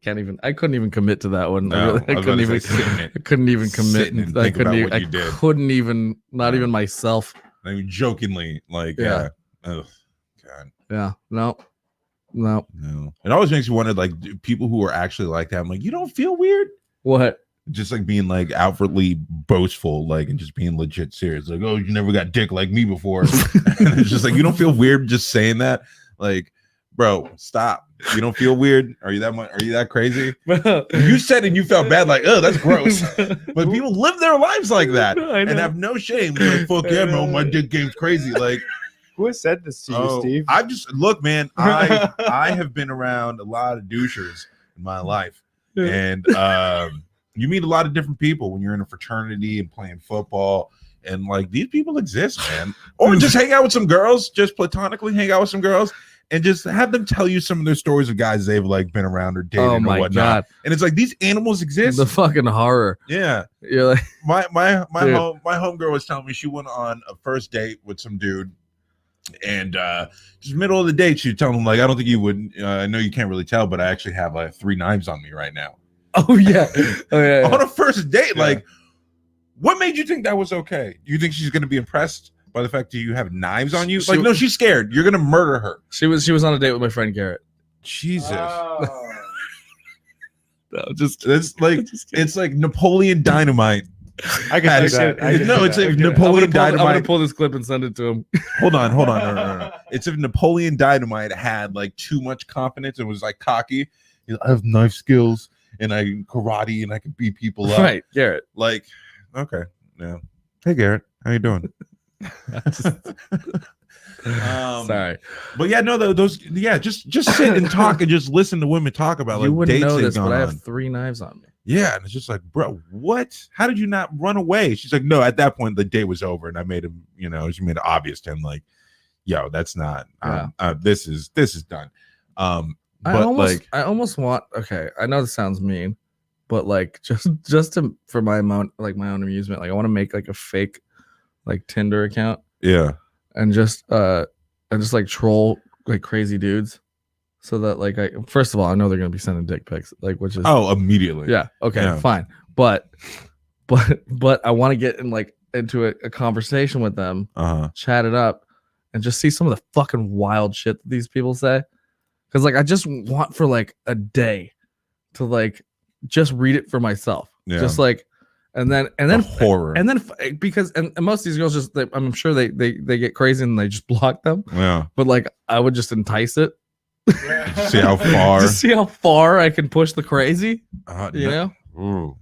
couldn't even commit to that one. No, I couldn't even commit. I couldn't even, not even myself. I mean, jokingly, like, oh, God. Yeah. No. It always makes me wonder, like, people who are actually like that. I'm like, you don't feel weird? What? Just like being like outwardly boastful, like, and just being legit serious. Like, oh, you never got dick like me before. And it's just like, you don't feel weird just saying that? Like, bro, stop. You don't feel weird? Are you that crazy? You said it and you felt bad, like, oh, that's gross. But people live their lives like that and have no shame. They're like, fuck yeah, bro, my dick game's crazy. Like, who has said this to you, Steve? I've just look, man. I have been around a lot of douchers in my life, and you meet a lot of different people when you're in a fraternity and playing football. And like, these people exist, man. Or just hang out with some girls, just platonically hang out with some girls and just have them tell you some of their stories of guys they've like been around or dated or whatnot. God. And it's like, these animals exist. The fucking horror. Yeah. You're like, my homegirl was telling me she went on a first date with some dude. And just middle of the date, she was telling him, like, I don't think you would. I know you can't really tell, but I actually have like 3 knives on me right now. Oh yeah. On a first date, like, what made you think that was okay? You think she's gonna be impressed by the fact that you have knives on you? Like, no, she's scared. You're gonna murder her. She was on a date with my friend Garrett. Jesus. No, it's like Napoleon Dynamite. I can see that. It's if Napoleon Dynamite. I'm gonna pull this clip and send it to him. Hold on. No. It's if Napoleon Dynamite had like too much confidence and was like cocky. I have knife skills and I karate and I can beat people up. Right, Garrett. Like, okay, yeah. Hey, Garrett, how you doing? Sorry, but yeah, no, just sit and talk and just listen to women talk about like, you wouldn't dates know this, but I on. have 3 knives on me. Yeah, and it's just like, bro, what? How did you not run away? She's like, no, at that point the date was over, and I made him, she made it obvious to him, like, yo, that's not. This is done. But I almost want. Okay, I know this sounds mean, but like just for my own amusement, like I want to make like a fake like Tinder account. Yeah, and just like troll like crazy dudes. So that like first of all, I know they're gonna be sending dick pics, like, which is immediately. Yeah. Okay. Fine. But I want to get into a conversation with them, chat it up, and just see some of the fucking wild shit that these people say. Because like I just want for like a day to like just read it for myself. Yeah. Just like and then horror. And then because most of these girls just I'm sure they get crazy and they just block them. Yeah. But like I would just entice it. See how far. Just see how far I can push the crazy. You know? Ooh.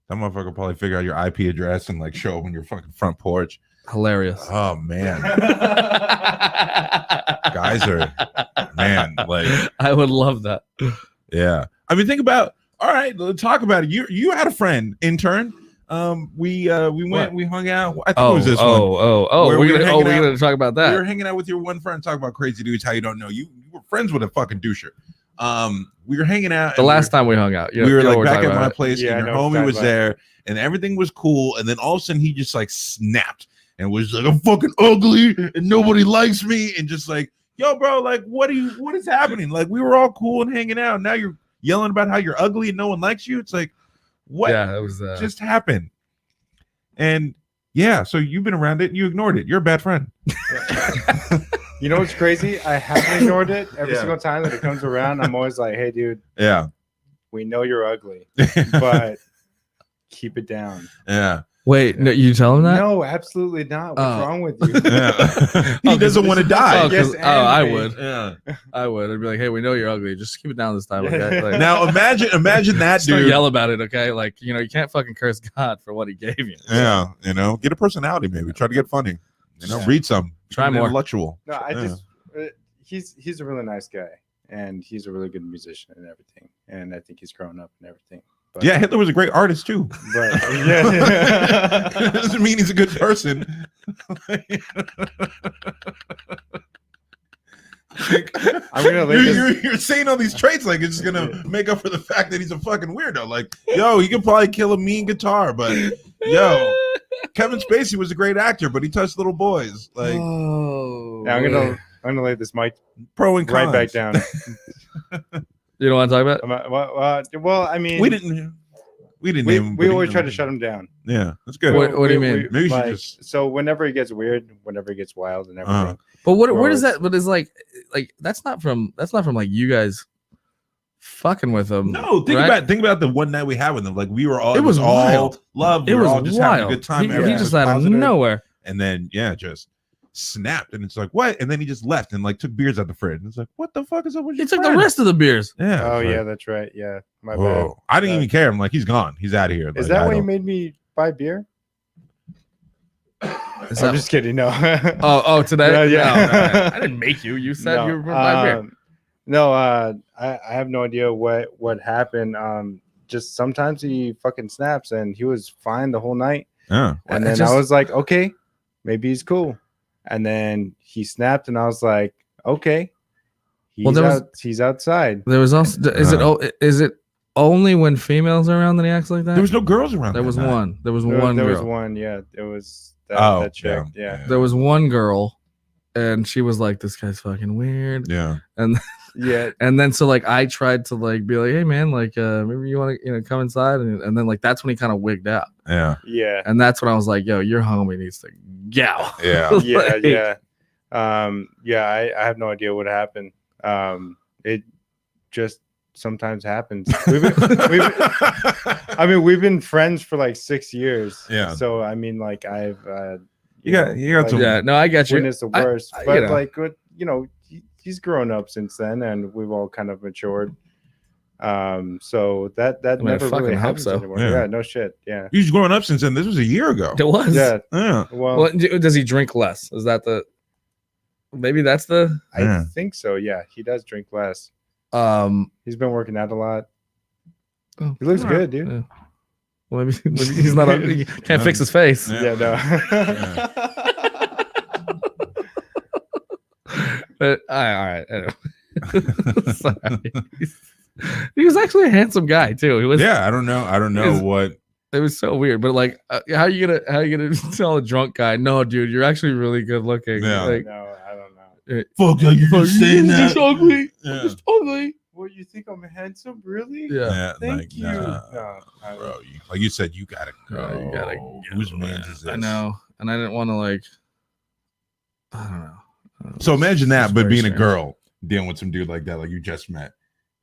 That motherfucker probably figure out your IP address and like show up on your fucking front porch. Hilarious. Oh man. Guys are, man, like, I would love that. Yeah. I mean, think about, all right, let's talk about it. You had a friend, intern. We went, What? we hung out. I think it was this one. Where We're we were gonna hanging out. talk about that. We were hanging out with your one friend, talking about crazy dudes. How you don't know you were friends with a fucking doucher. We were hanging out. The last time we hung out, we were like back talking at my about place, Yeah, and I your know what homie you're was talking there, and everything was cool. And then all of a sudden, he just like snapped and was like, "I'm fucking ugly, and nobody likes me," and just like, "Yo, bro, like, what is happening? Like, we were all cool and hanging out. Now you're yelling about how you're ugly and no one likes you. It's like, what Yeah, it was just happened?" And yeah, so you've been around it and you ignored it. You're a bad friend. You know what's crazy? I haven't ignored it every Yeah. single time that it comes around. I'm always like, hey, dude, Yeah. we know you're ugly, but keep it down. Yeah. Wait, no, you tell him that? No, absolutely not. What's Oh. wrong with you? Yeah. He Oh, doesn't want to die. Oh, 'cause- Yes, I and me. would. Yeah. I would. I'd be like, hey, we know you're ugly. Just keep it down this time, okay? Yeah. Like, Now imagine that just don't dude. yell about it, okay? Like, you can't fucking curse God for what he gave you. Yeah, get a personality, maybe. Try to get funny. Yeah. Read some. Try Become more. Intellectual. No, I Yeah. just he's a really nice guy, and he's a really good musician and everything, and I think he's grown up and everything. But, Yeah, Hitler was a great artist too. but yeah, Doesn't mean he's a good person. I'm gonna leave this. You're saying all these traits like it's gonna make up for the fact that he's a fucking weirdo. Like, yo, he could probably kill a mean guitar, but yo, Kevin Spacey was a great actor, but he touched little boys. Like, oh, Yeah, I'm gonna lay this mic pro and cons. right back down. You don't want to talk about? Well, I mean, We didn't we name. always try to shut him down. Yeah, that's good. What do you mean? Maybe you should like, just- so whenever he gets weird, whenever he gets wild and everything. But where Or does it's- that? But it's like that's not from like you guys fucking with him. No, think right? about the one night we had with him. Like we were all It was all wild. love. It We were was all just wild. having a good time. He Everything just was out of positive. nowhere. And then just snapped, and it's like what? And then he just left and like took beers out the fridge. And it's like, what the fuck is up with He your took the friend? rest of the beers. Yeah. Oh it's yeah, like, that's right. Yeah, my bad. whoa. I didn't even care. I'm like, he's gone. He's out of here. Is Like, that I why you don't- made me buy beer? Is I'm that- just kidding. No. Oh, today? Yeah. No, I didn't make you. You said you were my beer. No, I have no idea what happened. Just sometimes he fucking snaps, and he was fine the whole night. Yeah. And I then just- I was like, okay, maybe he's cool. And then he snapped, and I was like, okay, he's outside. There was also is it only when females are around that he acts like that? There was no girls around. There that was night. one. There was There one was girl. one, yeah. It was that, Oh, that chick. Yeah. There was one girl, and she was like, "This guy's fucking weird." Yeah. Yeah. And then so like I tried to like be like, "Hey man, like maybe you want to come inside," and then like that's when he kind of wigged out, Yeah. Yeah. and that's when I was like, "Yo, your homie needs to go." Yeah. Yeah. Like, Yeah. I have no idea what happened. It just sometimes happens. We've been friends for like 6 years. Yeah. So I mean, like I've You got like, some. Yeah, no, I get you. witnessed the I- worst, I- but you know. like what he's grown up since then, and we've all kind of matured. So that I mean, I never fucking really hope happens so. anymore. Yeah. Yeah, no shit. Yeah. He's grown up since then. This was a year ago. It was. Yeah. Yeah. Well, Well, does he drink less? Is that the? Maybe that's the. I Yeah. think so. Yeah, he does drink less. Um. He's been working out a lot. oh, He looks all right, good, dude. yeah. Well, maybe he's not. He can't fix his face. Yeah. Yeah, no. But all right. Anyway. Sorry. He was actually a handsome guy too. He was. Yeah. I don't know Is- what. It was so weird. But like, how you gonna tell a drunk guy, no, dude, you're actually really good looking. Yeah. Like, No, I don't know. Fuck, are you just saying you're just that? ugly. Yeah. You're just ugly. Well, you think I'm handsome, really? Yeah. Yeah. Thank like, you. nah, No, I bro. Like you said, you gotta go. Bro, you gotta Whose go, man's man. is this? I know, and I didn't want to like. I don't know. So imagine that, It's but very being a strange. girl dealing with some dude like that, like you just met,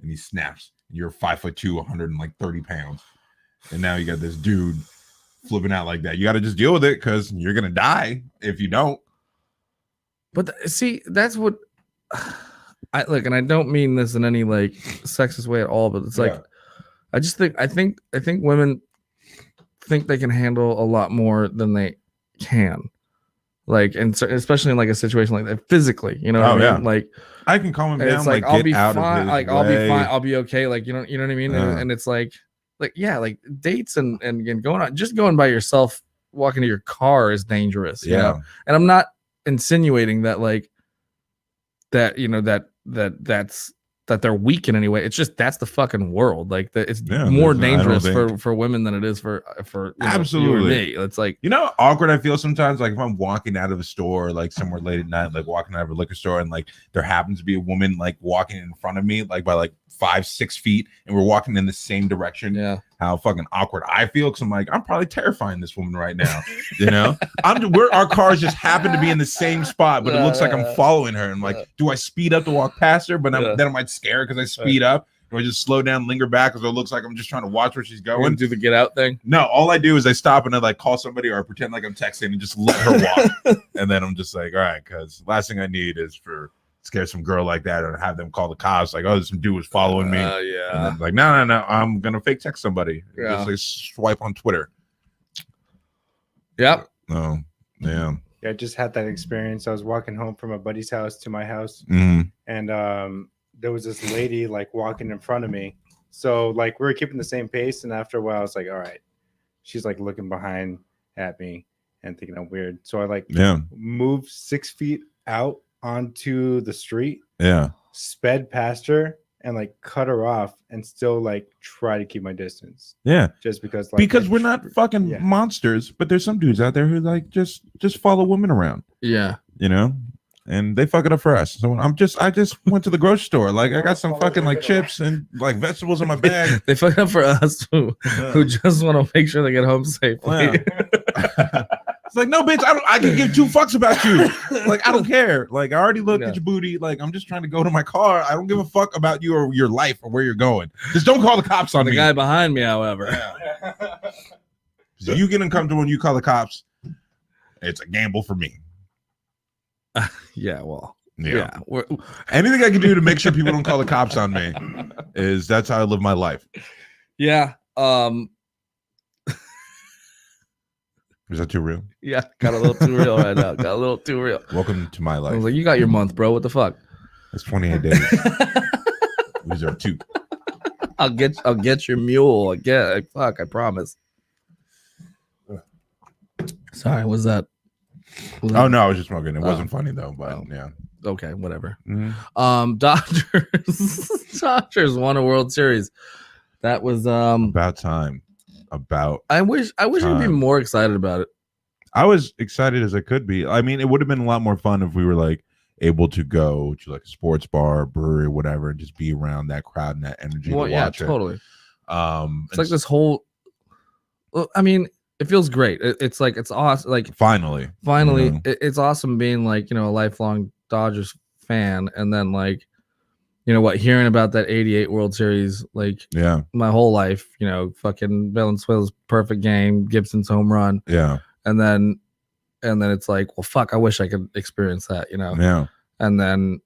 and he snaps. You're 5'2", 130 pounds, and now you got this dude flipping out like that. You got to just deal with it because you're gonna die if you don't. But see, that's what I like, and I don't mean this in any like sexist way at all. But it's like, Yeah. I think women think they can handle a lot more than they can, like, and especially in like a situation like that, physically. You know, what Oh, I mean? yeah. Like, Like, calm him and down. it's like Like, I'll get be out fine. of his Like I'll be way. fine. I'll be okay. Like you know what I mean. Yeah. And it's like like dates and going on, just going by yourself, walking to your car is dangerous. You know? And I'm not insinuating that like that, you know, that they're weak in any way. It's just that's the fucking world. Like it's more dangerous for women than it is for absolutely you or me. It's like, you know, awkward I feel sometimes, like if I'm walking out of a store, like somewhere late at night, like walking out of a liquor store, and like there happens to be a woman like walking in front of me, like by like 5-6 feet, and we're walking in the same direction. Yeah, how fucking awkward I feel, because I'm like, I'm probably terrifying this woman right now. You know, our cars just happen to be in the same spot, but it looks like I'm following her. I'm like, do I speed up to walk past her? But then I might scare her because I speed up. Or I just slow down, linger back, because it looks like I'm just trying to watch where she's going. Do the get out thing? No, all I do is I stop and I like call somebody or I pretend like I'm texting and just let her walk. And then I'm just like, all right, because last thing I need is for scare some girl like that or have them call the cops. Like, oh, some dude was following me. Yeah. Like, no, I'm gonna fake text somebody. Yeah. Just like swipe on Twitter. Yep. Oh, yeah. Yeah, I just had that experience. I was walking home from a buddy's house to my house, and there was this lady like walking in front of me. So like we were keeping the same pace, and after a while, I was like, all right, she's like looking behind at me and thinking I'm weird. So I like moved 6 feet out onto the street, sped past her and like cut her off, and still like try to keep my distance. Yeah, just because we're not fucking monsters, but there's some dudes out there who like just follow women around. Yeah, you know. And they fuck it up for us. So I just went to the grocery store. Like I got some fucking like chips and like vegetables in my bag. They fuck it up for us who just want to make sure they get home safely. It's like, no, bitch, I can give 2 fucks about you. Like, I don't care. Like, I already looked at your booty. Like, I'm just trying to go to my car. I don't give a fuck about you or your life or where you're going. Just don't call the cops on me. The guy behind me, however. So you get uncomfortable when you call the cops. It's a gamble for me. Yeah, well, anything I can do to make sure people don't call the cops on me that's how I live my life. Yeah. Is that too real? Yeah, got a little too real right now. Got a little too real. Welcome to my life. I was like, you got your month, bro. What the fuck? It's 28 days. These are 2. I'll get your mule. I promise. Sorry, was that? Oh no, I was just smoking. It wasn't funny though, but yeah. Okay, whatever. Dodgers won a World Series. That was about time. I wish we'd be more excited about it. I was excited as I could be. I mean, it would have been a lot more fun if we were like able to go to like a sports bar, brewery, whatever, and just be around that crowd and that energy. Well, to yeah, watch totally. It's like this whole. I mean, it feels great. It's like it's awesome. Like finally, you know? It's awesome being like, you know, a lifelong Dodgers fan, and then like, you know what, hearing about that '88 World Series, like, my whole life, you know, fucking Valenzuela's perfect game, Gibson's home run, and then it's like, well, fuck, I wish I could experience that, you know, and then,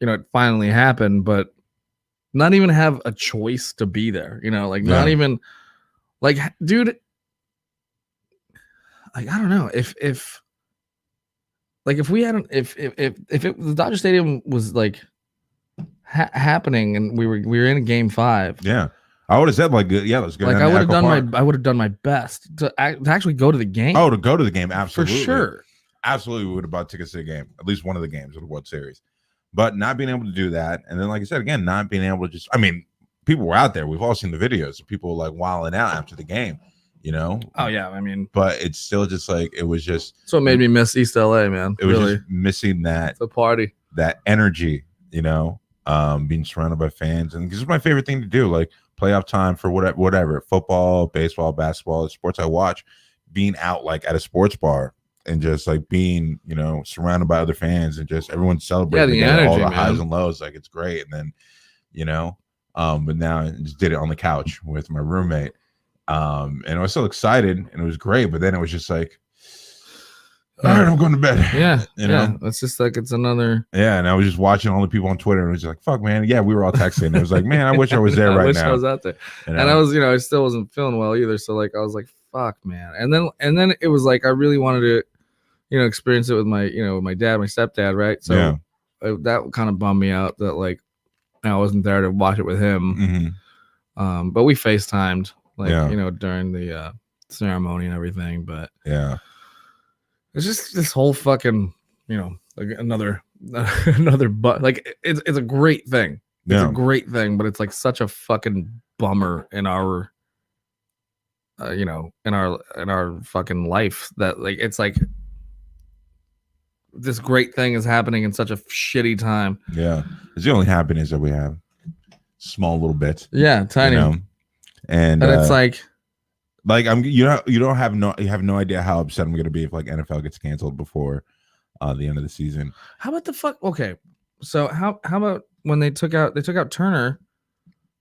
you know, it finally happened, but not even have a choice to be there, you know, like not even, like, dude. Like, I don't know if we hadn't if the Dodger Stadium was like happening and we were in a game 5. Yeah, I would have said like, let's go. Like I would have done my best to actually go to the game. Oh, to go to the game, absolutely, for sure, absolutely. We would have bought tickets to the game, at least one of the games of the World Series. But not being able to do that, and then like I said again, not being able to just. I mean, people were out there. We've all seen the videos of people like wilding out after the game. You know? Oh yeah, I mean, but it's still just like it was just. So it made me miss East LA, man. It was just missing that. The party, that energy, you know, being surrounded by fans, and this is my favorite thing to do. Like playoff time for whatever, football, baseball, basketball, the sports I watch, being out like at a sports bar and just like being, you know, surrounded by other fans and just everyone celebrating the energy, all the man. highs and lows. Like it's great, and then, you know, but now I just did it on the couch with my roommate. And I was so excited and it was great, but then it was just like, all right, I'm going to bed. Yeah, you know, it's just like it's another. Yeah, and I was just watching all the people on Twitter, and it was just like, fuck, man. Yeah, we were all texting. It was like, man, I wish I was there right now. I was out there, and I was, you know, I still wasn't feeling well either. So like, I was like, fuck, man. And then it was like I really wanted to, you know, experience it with my, you know, with my dad, my stepdad, right? So that kind of bummed me out that like I wasn't there to watch it with him. Mm-hmm. But we FaceTimed. like Yeah. during the ceremony and everything. But Yeah. it's just this whole fucking like another but like it's a great thing. It's Yeah. a great thing, but it's like such a fucking bummer in our in our fucking life that like it's like this great thing is happening in such a shitty time. Yeah. It's the only happiness that we have. Small little bits. Yeah, tiny. And it's like you have no idea how upset I'm gonna be if like NFL gets canceled before the end of the season. How about the fuck? Okay, so how about when they took out Turner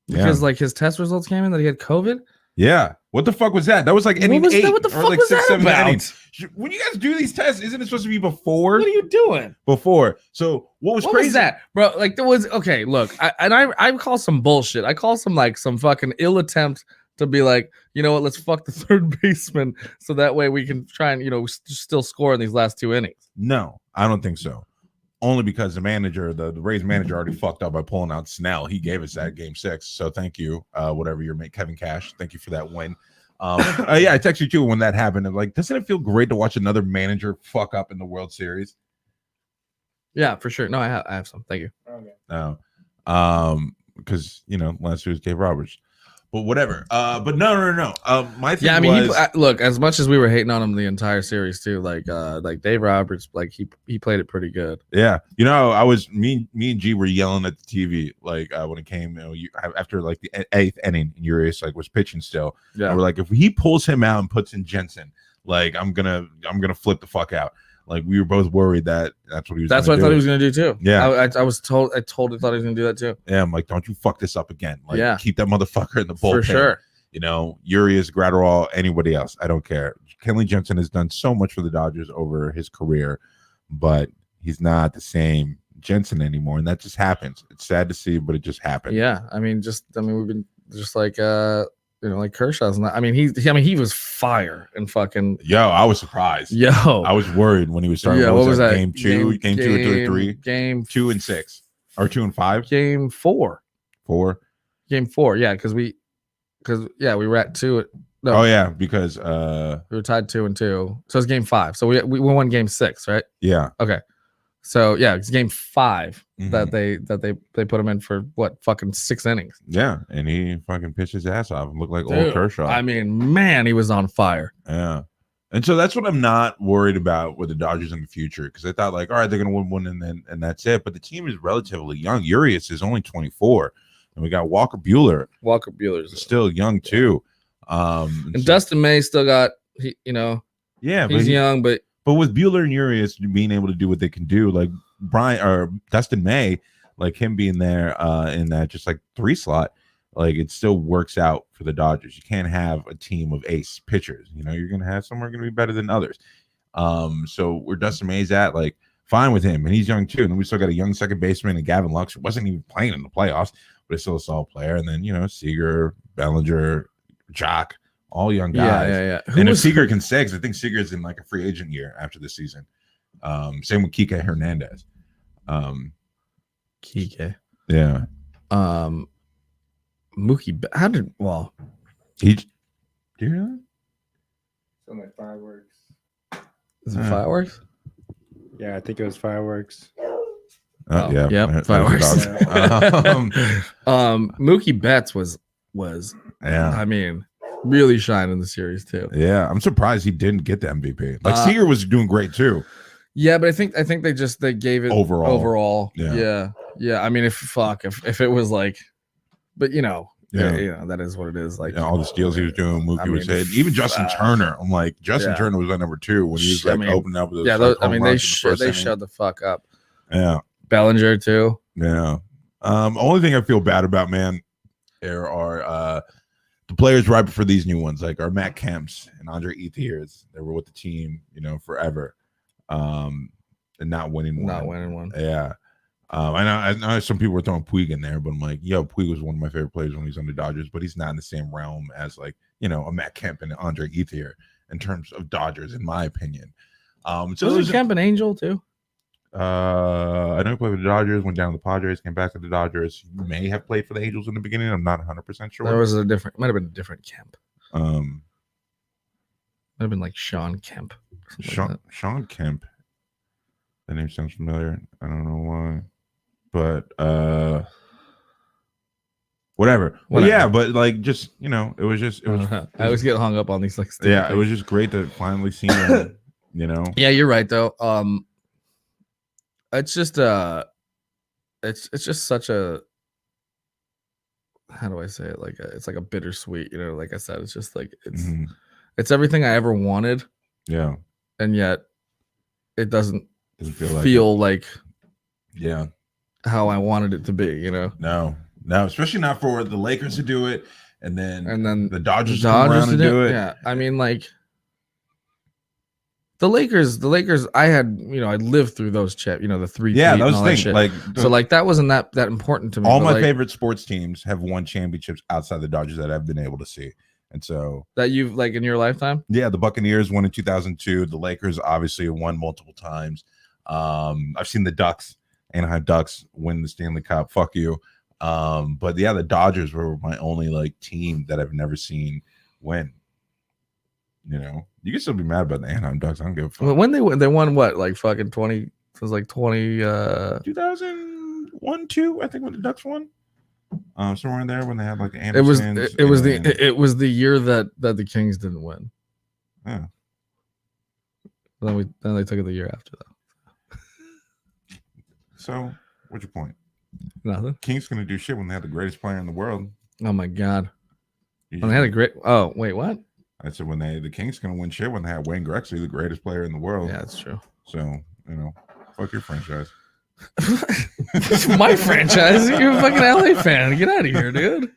because like his test results came in that he had COVID? Yeah, what the fuck was that? That was like inning 8. What the fuck was that about? When you guys do these tests, isn't it supposed to be before? What are you doing? Before. So what crazy? Was that, bro? Like there was okay. Look, I call some bullshit. I call some fucking ill attempt to be like, you know what? Let's fuck the third baseman so that way we can try and still score in these last 2 innings. No, I don't think so. Only because the manager, the Rays manager, already fucked up by pulling out Snell. He gave us that game 6. So thank you, whatever you're making, Kevin Cash. Thank you for that win. Yeah, I texted you when that happened. And like, doesn't it feel great to watch another manager fuck up in the World Series? Yeah, for sure. No, I have some. Thank you. Okay. No, because last year was Dave Roberts. But whatever. But no. My thing look, as much as we were hating on him the entire series too, like Dave Roberts, like he played it pretty good. Yeah, I was me and G were yelling at the TV like when it came, after like the 8th inning, Urias like was pitching still. Yeah, and we're like, if he pulls him out and puts in Jensen, like I'm gonna flip the fuck out. Like we were both worried that that's what he was. That's what I thought he was gonna do too. Yeah, I totally thought he was gonna do that too. Yeah, I'm like, don't you fuck this up again. Like, keep that motherfucker in the bullpen. For sure. Urias, Gratterall, anybody else, I don't care. Kenley Jensen has done so much for the Dodgers over his career, but he's not the same Jensen anymore, and that just happens. It's sad to see, but it just happens. Yeah, we've been just like like Kershaw's not. He was fire and fucking. Yo, I was surprised. Yo, I was worried when he was starting. Yeah, what was that? Game 2, game 2 or 3, game 2 and 6, or 2 and 5, game 4, game 4. Yeah, because we were at 2. No, oh yeah, because we were tied 2-2, so it's game 5. So we won game 6, right? Yeah. Okay. So yeah, it's game 5 that they put him in for what fucking 6 innings. Yeah, and he fucking pitched his ass off and looked like old Kershaw. I mean, man, he was on fire. Yeah, and so that's what I'm not worried about with the Dodgers in the future, because I thought like, all right, they're gonna win one and that's it. But the team is relatively young. Urias is only 24, and we got Walker Buehler. Walker Buehler's still young too. And so, Dustin May still got he's young, but with Buehler and Urias being able to do what they can do, like Dustin May, like him being there in that just like 3 slot, like it still works out for the Dodgers. You can't have a team of ace pitchers. You're gonna have some are gonna be better than others. So where Dustin May's at, like fine with him, and he's young too. And then we still got a young second baseman and Gavin Lux, who wasn't even playing in the playoffs, but is still a solid player. And then Seager, Bellinger, Jock. All young guys. Yeah. And if Seager can stay, because I think Seager's in like a free agent year after this season. Same with Kike Hernandez. Kike. Yeah. Mookie. How did he? Do you hear that? Something like fireworks. Is it fireworks? Yeah, I think it was fireworks. Yeah. Yep. Fireworks. Mookie Betts was. Yeah. Really shine in the series too. Yeah, I'm surprised he didn't get the MVP. Like Seager was doing great too. Yeah, but I think they gave it overall. Yeah. If it was like, but that is what it is. Like all the steals he was doing, Mookie was hitting. Even Justin Turner. I'm like, Justin Turner was at number 2 when he was opening up with those. They showed the fuck up. Yeah, Bellinger too. Yeah. Only thing I feel bad about, man, there are the players right before these new ones, like our Matt Kemps and Andre Ethiers. They were with the team, forever, and not winning one. Yeah. I know some people were throwing Puig in there, but I'm like, Puig was one of my favorite players when he was on the Dodgers, but he's not in the same realm as like, a Matt Kemp and Andre Ethier in terms of Dodgers, in my opinion. So was Kemp an Angel too? I know he played with the Dodgers, went down to the Padres, came back to the Dodgers. He may have played for the Angels in the beginning. I'm not 100% sure. There was a different, might have been a different Kemp. Might have been like Sean Kemp. Sean Kemp. That name sounds familiar. I don't know why. But whatever. Well, yeah, but like just it was I always get hung up on these like it was just great to finally see him, Yeah, you're right though. It's just it's just such a, how do I say it? Like it's like a bittersweet, like I said, it's just like it's everything I ever wanted. Yeah. And yet it doesn't feel like yeah, how I wanted it to be, No, especially not for the Lakers to do it, and then the Dodgers come around and do it. Yeah, I mean, like the Lakers. I had, I lived through those the 3. Yeah, those things. Like so, like that wasn't that important to me. All my favorite sports teams have won championships outside the Dodgers that I've been able to see, and so that you've like in your lifetime. Yeah, the Buccaneers won in 2002. The Lakers obviously have won multiple times. I've seen the Anaheim Ducks win the Stanley Cup. Fuck you. But yeah, the Dodgers were my only like team that I've never seen win. You can still be mad about the Anaheim Ducks. I don't give a fuck. Well, when they won what, like fucking 20? It was like 2001, 2. I think when the Ducks won. Somewhere in there when they had like the it was the year that the Kings didn't win. Yeah. Then they took it the year after that. So, what's your point? Nothing. Kings gonna do shit when they have the greatest player in the world. Oh my god. When they had a great. Oh wait, what? I said when the Kings gonna win shit when they have Wayne Gretzky, the greatest player in the world. Yeah, that's true. So fuck your franchise. My franchise. You're a fucking LA fan. Get out of here, dude.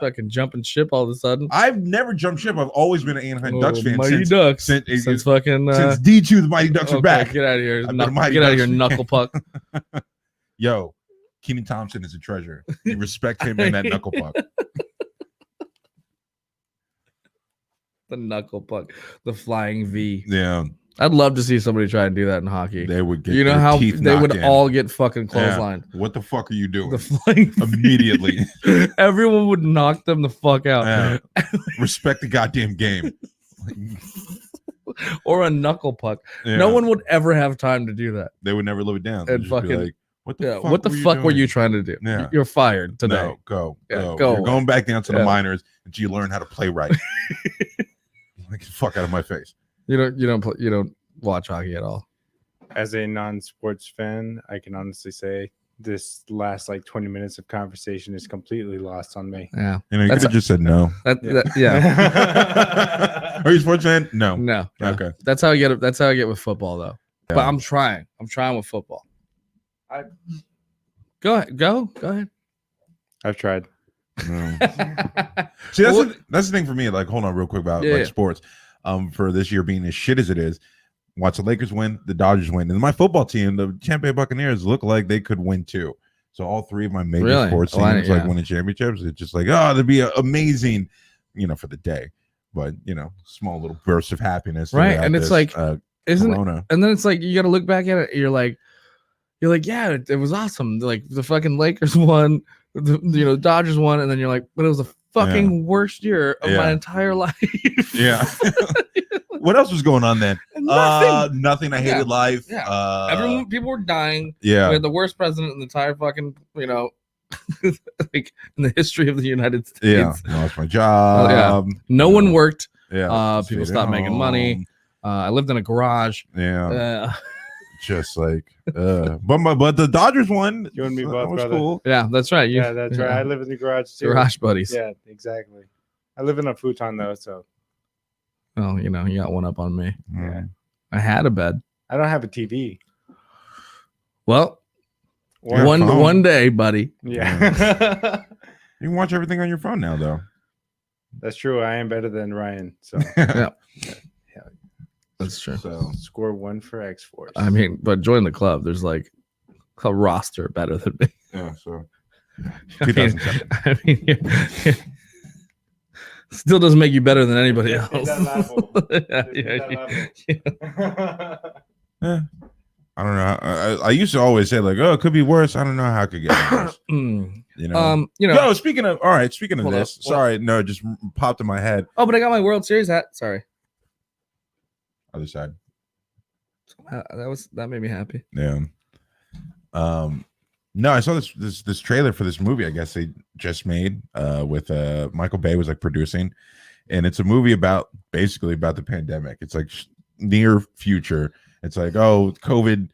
Fucking jumping ship all of a sudden. I've never jumped ship. I've always been an Anaheim Ducks fan. Mighty Ducks. Since fucking since D2, the Mighty Ducks are back. Get out of here. Get out of here, knuckle puck. Yo, Keenan Thompson is a treasure. You respect him in that knuckle puck. The knuckle puck, the flying V. Yeah. I'd love to see somebody try and do that in hockey. They would get how teeth they would in. all get fucking clotheslined. Yeah. What the fuck are you doing? The flying immediately. Everyone would knock them the fuck out. Yeah. Respect the goddamn game. Or a knuckle puck. Yeah. No one would ever have time to do that. They would never live it down. And fucking like, what the fuck were you trying to do? Yeah. You're fired today. No, go. Go. You're going back down to the minors until you learn how to play right. Like the fuck out of my face. You don't watch hockey at all. As a non-sports fan, I can honestly say this last like 20 minutes of conversation is completely lost on me. Yeah. You could have just said no. Yeah. Are you a sports fan? No. No. Okay. That's how I get it. That's how I get with football though. Yeah. But I'm trying with football. Go ahead. I've tried. No. See, that's the thing for me. Like, hold on real quick about sports. For this year being as shit as it is, watch the Lakers win, the Dodgers win, and my football team, the Tampa Bay Buccaneers, look like they could win too. So all three of my major sports teams like winning championships. It's just like, that'd be amazing, for the day. But small little bursts of happiness, right? And it's like, isn't Corona. And then it's like you got to look back at it. You're like, yeah, it was awesome. Like the fucking Lakers won. The Dodgers won, and then you're like, but it was the fucking worst year of my entire life. Yeah. What else was going on then? Nothing. I hated life. Yeah. People were dying. Yeah. We had the worst president in the entire fucking, like in the history of the United States. Yeah. I lost my job. No one worked. Yeah. People stopped making money. I lived in a garage. Yeah. Just like, but the Dodgers won. You and me both, brother. Cool. Yeah, that's right. That's right. I live in the garage too. Garage buddies. Yeah, exactly. I live in a futon though, so. Oh, you got one up on me. Yeah. I had a bed. I don't have a TV. Well, one day, buddy. Yeah. You can watch everything on your phone now, though. That's true. I am better than Ryan. So. Yeah. That's true. So score 1 for X-Force. I mean, but join the club. There's like a roster better than me. Yeah, so I mean still doesn't make you better than anybody else. That level. Yeah. I don't know. I used to always say like, oh, it could be worse. I don't know how it could get worse. Mm. You know. Yo, speaking of Speaking of this, sorry, no, it just popped in my head. Oh, but I got my World Series hat. Sorry. Other side. That made me happy. Yeah. No, I saw this trailer for this movie. I guess they just made with Michael Bay was like producing, and it's a movie basically about the pandemic. It's like near future. It's like, oh, COVID,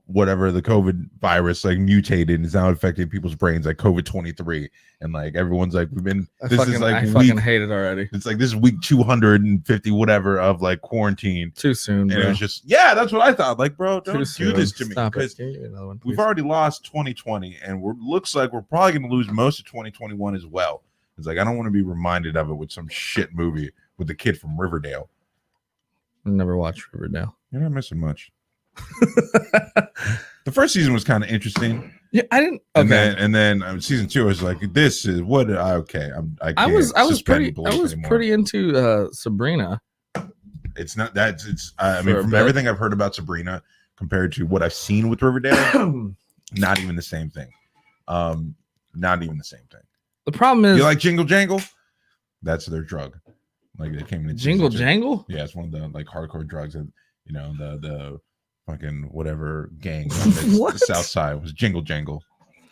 whatever, the COVID virus like mutated and is now affecting people's brains, like COVID-23, and like everyone's like, I fucking hate it already. It's like this is week 250 whatever of like quarantine. Too soon, bro. And it was just that's what I thought. Like, bro, don't do this to me, because we've already lost 2020, and looks like we're probably going to lose most of 2021 as well. It's like I don't want to be reminded of it with some shit movie with the kid from Riverdale. I never watched Riverdale. You're not missing much. The first season was kind of interesting. Yeah, I didn't. Okay. And then season 2 was like, this is what okay. I was pretty into Sabrina. It's not that it's. I mean, from everything I've heard about Sabrina compared to what I've seen with Riverdale, not even the same thing. Not even the same thing. The problem is, you like Jingle Jangle? That's their drug. Like they came in Jingle Jangle. Yeah, it's one of the like hardcore drugs, and the fucking whatever gang what? The South Side was Jingle Jangle.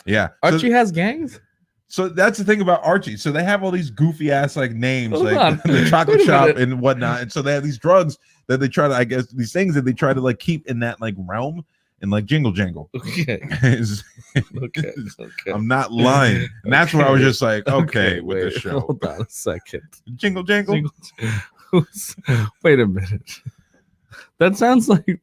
Yeah, Archie has gangs. So that's the thing about Archie. So they have all these goofy ass like names, like the chocolate shop and whatnot, and so they have these drugs that they try to, I guess, these things that they try to like keep in that like realm, and like Jingle Jangle. Okay. Okay. I'm not lying, and that's where I was just like, okay, with this show. Hold on a second. Jingle Jangle. Wait a minute. That sounds like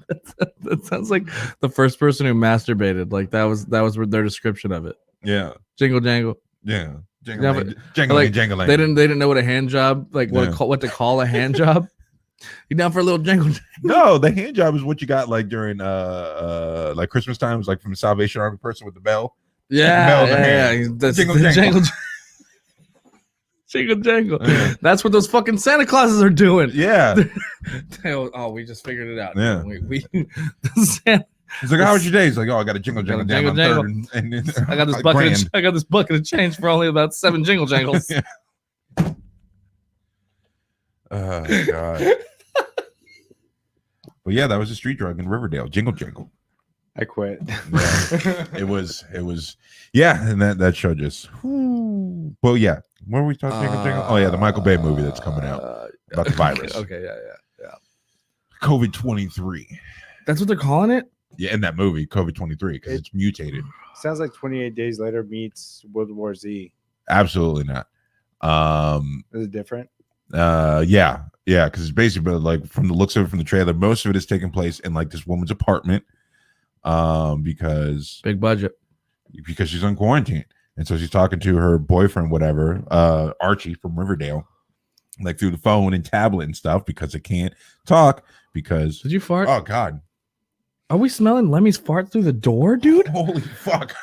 that sounds like the first person who masturbated. Like that was their description of it. Yeah. Jingle Jangle. Yeah. Jingling. They didn't know what a hand job, like what to call a hand job. You down for a little jingle? No, the hand job is what you got like during like Christmas times, like from the Salvation Army person with the bell. Yeah. That's Jingle Jangle. Jingle Jangle. Yeah. That's what those fucking Santa Clauses are doing. Yeah. Oh, we just figured it out. Yeah. We He's like, how was your day? He's like, oh, I got a jingle jangle. And I got this bucket. I got this bucket of change for only about 7 jingle jangles. Yeah. Oh God. But yeah, that was a street drug in Riverdale. Jingle Jangle. I quit. Yeah. It was. Yeah, and that show just. Well, yeah. What were we talking? Jingle Jangle? Oh yeah, the Michael Bay movie that's coming out about the virus. Okay. Yeah. COVID-23. That's what they're calling it. Yeah, in that movie, COVID-23, because it's mutated. Sounds like 28 Days Later meets World War Z. Absolutely not. Is it different? Yeah, because it's basically like from the looks of it from the trailer, most of it is taking place in like this woman's apartment. Because big budget. Because she's on quarantine. And so she's talking to her boyfriend, whatever, Archie from Riverdale, like through the phone and tablet and stuff, because it can't talk. Because did you fart? Oh God. Are we smelling Lemmy's fart through the door, dude? Holy fuck.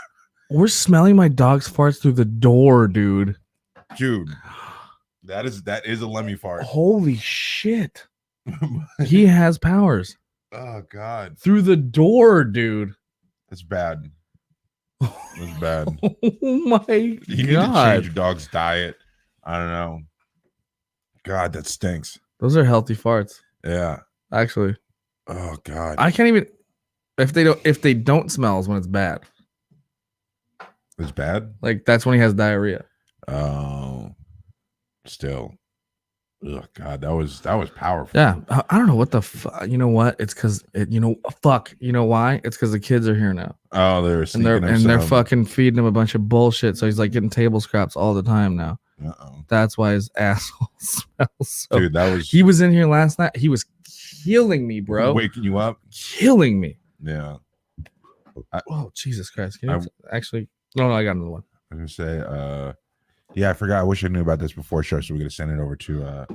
We're smelling my dog's farts through the door, dude. Dude, that is a Lemmy fart. Holy shit. He has powers. Oh God. Through the door, dude. That's bad. That's bad. Oh my God. You need to change your dog's diet. I don't know. God, that stinks. Those are healthy farts. Yeah. Actually. Oh God. I can't even if they don't smell is when it's bad. It's bad? Like that's when he has diarrhea. Oh. Still. Oh God, that was powerful. Yeah. I don't know what the fuck. You know what? It's because fuck. You know why? It's because the kids are here now. Oh, they're fucking feeding him a bunch of bullshit. So he's like getting table scraps all the time now. Uh-oh. That's why his asshole smells so. Dude, he was in here last night. He was killing me, bro. Waking you up? Killing me. Yeah. Oh, Jesus Christ. Actually, no, I got another one. I was gonna say, yeah, I forgot. I wish I knew about this before show, so we're gonna send it over to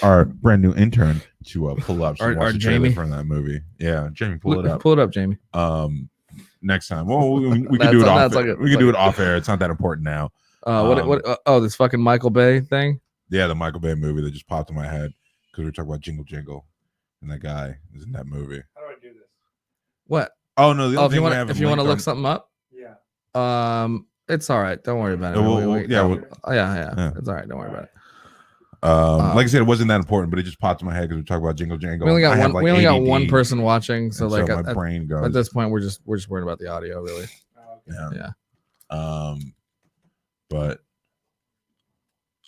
our brand new intern to pull up our Jamie from that movie. Yeah, Jamie, pull it up. Pull it up, Jamie. Next time. Well, we can do it off. We can do it off air. It's not that important now. This fucking Michael Bay thing. Yeah, the Michael Bay movie that just popped in my head because we were talking about Jingle Jangle. and that guy is in that movie. How do I do this? What? Oh no, the Oh, other if you thing want if you want to look something up, Yeah. it's all right. Don't worry about it. Yeah. It's all right. Don't worry about it. Like I said, it wasn't that important, but it just popped in my head because we talk about Jingle Jangle. We only got I have, one. like, We only got ADD, one person watching, so and like my brain goes. at this point, we're just worried about the audio, really. Yeah. Yeah. But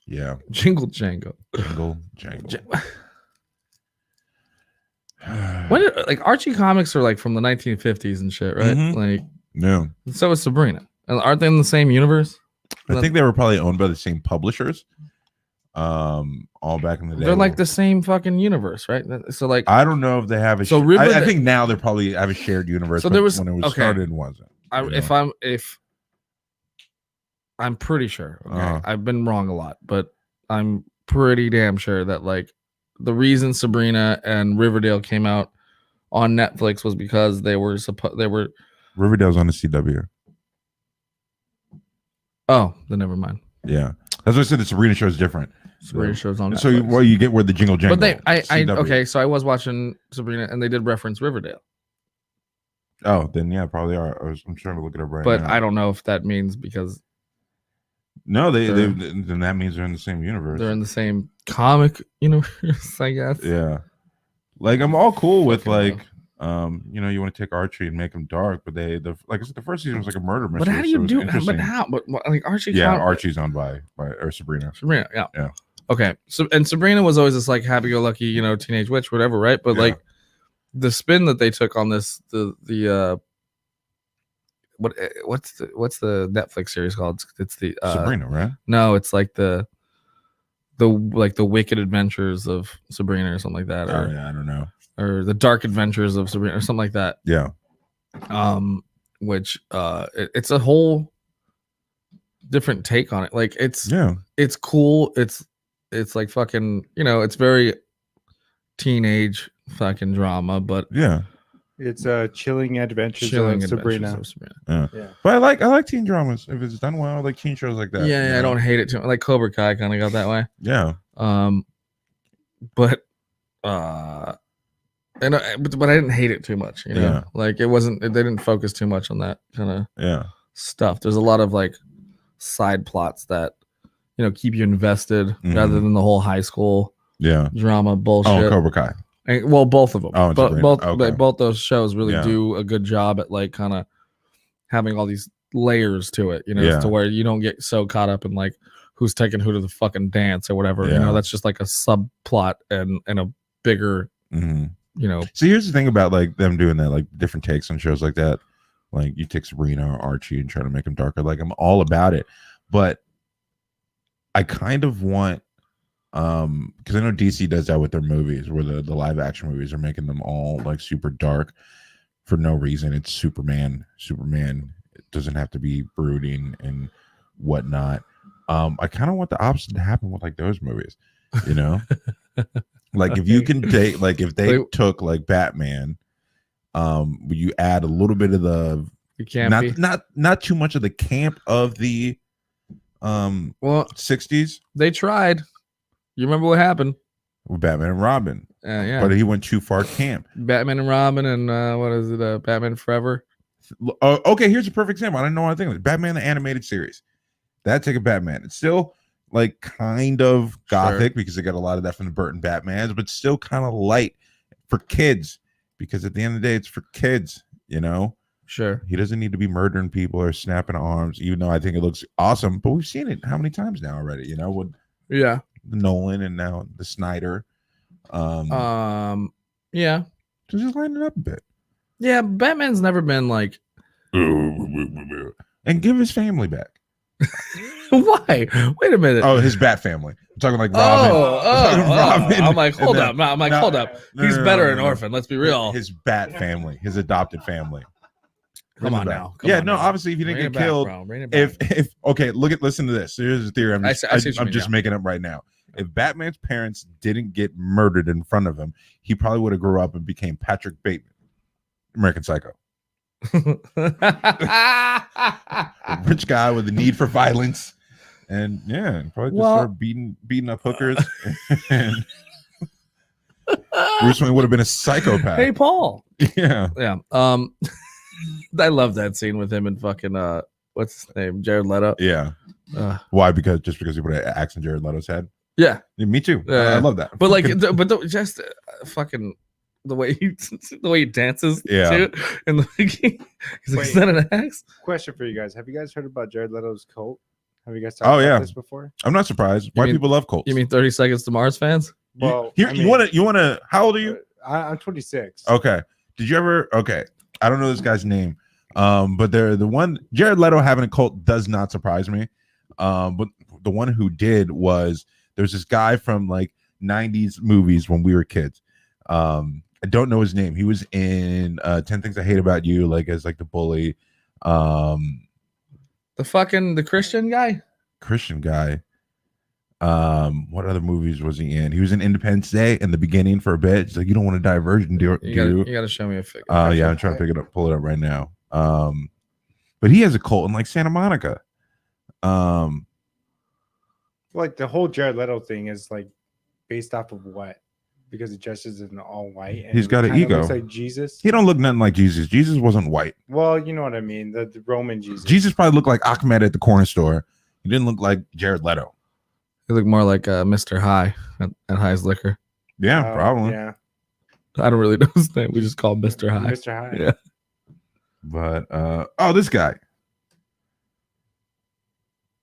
yeah, Jingle Jangle. Jingle Jangle. When did, like Archie comics are like from the 1950s and shit, right? Mhm. Like No, so is Sabrina. And aren't they in the same universe? I think they were probably owned by the same publishers. All back in the day. They're like the same fucking universe, right? So like I don't know if they have a. So I think now they probably have a shared universe. So but there was- when it was okay. started, it wasn't. if I'm pretty sure. Okay, Uh-huh. I've been wrong a lot, but I'm pretty damn sure that like the reason Sabrina and Riverdale came out on Netflix was because they were Riverdale's on the CW. Oh, then never mind. Yeah, that's what I said. The Sabrina show is different. Sabrina shows on Netflix. So you get where the Jingle Jangle. But I CW. okay, so I was watching Sabrina and they did reference Riverdale. Oh, then yeah, probably are. I'm trying to look it up right But now. I don't know if that means because No, then that means they're in the same universe. they're in the same comic universe, I guess. Yeah, like I'm all cool with Fucking like, you want to take Archie and make him dark, but like I said, the first season was like a murder mystery. But how do you so do? it was But interesting. how? But like Archie. Yeah, comic- Archie's owned by or Sabrina. Sabrina. Yeah. Yeah. Okay. So and Sabrina was always this like happy-go-lucky, teenage witch, whatever, right? But Yeah. like the spin that they took on this, what's the Netflix series called? It's the Sabrina, right? No, it's like the Wicked Adventures of Sabrina or something like that, Oh, yeah, I don't know. or the Dark Adventures of Sabrina or something like that. Yeah, Which it's a whole different take on it. Like it's cool. It's like fucking, it's very teenage fucking drama, but yeah. It's Chilling Adventures Chilling of Adventures Sabrina. of Sabrina. Yeah. But I like teen dramas if it's done well. I like teen shows like that. Yeah, I don't hate it too much. Like Cobra Kai kind of got that way. Yeah, But but I didn't hate it too much. Yeah. Like it wasn't. They didn't focus too much on that kind of yeah. stuff. There's a lot of like side plots that keep you invested Mhm. rather than the whole high school Yeah. drama bullshit. Oh, Cobra Kai. And, well, both of them. Oh, and But Sabrina. both Okay. both those shows really Yeah. do a good job at like kind of having all these layers to it. Yeah. To where you don't get so caught up in like who's taking who to the fucking dance or whatever. Yeah. That's just like a subplot and a bigger. Mhm. You know. So here's the thing about like them doing that, like different takes on shows like that. Like you take Sabrina or Archie and try to make them darker. Like I'm all about it, but I kind of want, because I know DC does that with their movies, where the live action movies are making them all like super dark for no reason. It's Superman. It doesn't have to be brooding and whatnot. I kind of want the opposite to happen with like those movies, like if you can take, like if they took like Batman, you add a little bit of the not too much of the camp of the 60s. They tried. You remember what happened with Batman and Robin? Yeah, but he went too far camp. Batman and Robin and what is it? Batman Forever. Okay, here's a perfect example. I didn't know what I think of it. Batman the animated series. That take a Batman. It's still like kind of gothic because they got a lot of that from the Burton Batmans, but still kind of light for kids because at the end of the day, it's for kids. Sure. He doesn't need to be murdering people or snapping arms, even though I think it looks awesome. But we've seen it how many times now already? With Nolan and now the Snyder. Yeah. So just line it up a bit. Yeah, Batman's never been like and give his family back. Why? Wait a minute. Oh, his Bat family. I'm talking like Robin. Robin. I'm like, hold up. Hold up. He's better an orphan. Let's be real. His Bat family, his adopted family. Come on now. Obviously, if you didn't get killed, if okay, listen to this. Here's the theory. I'm just making up right now. If Batman's parents didn't get murdered in front of him, he probably would have grew up and became Patrick Bateman, American Psycho. A rich guy with a need for violence, and probably just start beating up hookers. And Bruce Wayne would have been a psychopath. Hey, Paul. Yeah. Yeah. I love that scene with him and fucking what's his name, Jared Leto. Yeah. Why? Because he put an axe in Jared Leto's head. Yeah. Me too. I love that. But just fucking the way he dances. Yeah. Too, and he's like, is that an axe? Question for you guys: have you guys heard about Jared Leto's cult? Have you guys talked about this before? I'm not surprised. White people love cults. You mean 30 Seconds to Mars fans? Well, you want to? How old are you? I'm 26. Okay. Did you ever? Okay. I don't know this guy's name. But they're the one. Jared Leto having a cult does not surprise me. But the one who did was there's this guy from like 90s movies when we were kids. I don't know his name. He was in 10 Things I Hate About You, like as like the bully. The Christian guy. What other movies was he in? He was in Independence Day in the beginning for a bit. He's like, you don't want to die a virgin, do you? You gotta show me a figure. Yeah, I'm trying to pull it up right now. But he has a cult in like Santa Monica. Like the whole Jared Leto thing is like based off of what? Because he dresses in all white. And he's got an ego. Looks like Jesus. He don't look nothing like Jesus. Jesus wasn't white. Well, you know what I mean. The Roman Jesus. Jesus probably looked like Ahmed at the corner store. He didn't look like Jared Leto. He looked more like Mr. High at High's Liquor. Yeah, probably. Yeah. I don't really know his name. We just call him Mr. High. Mr. High. Yeah. But this guy.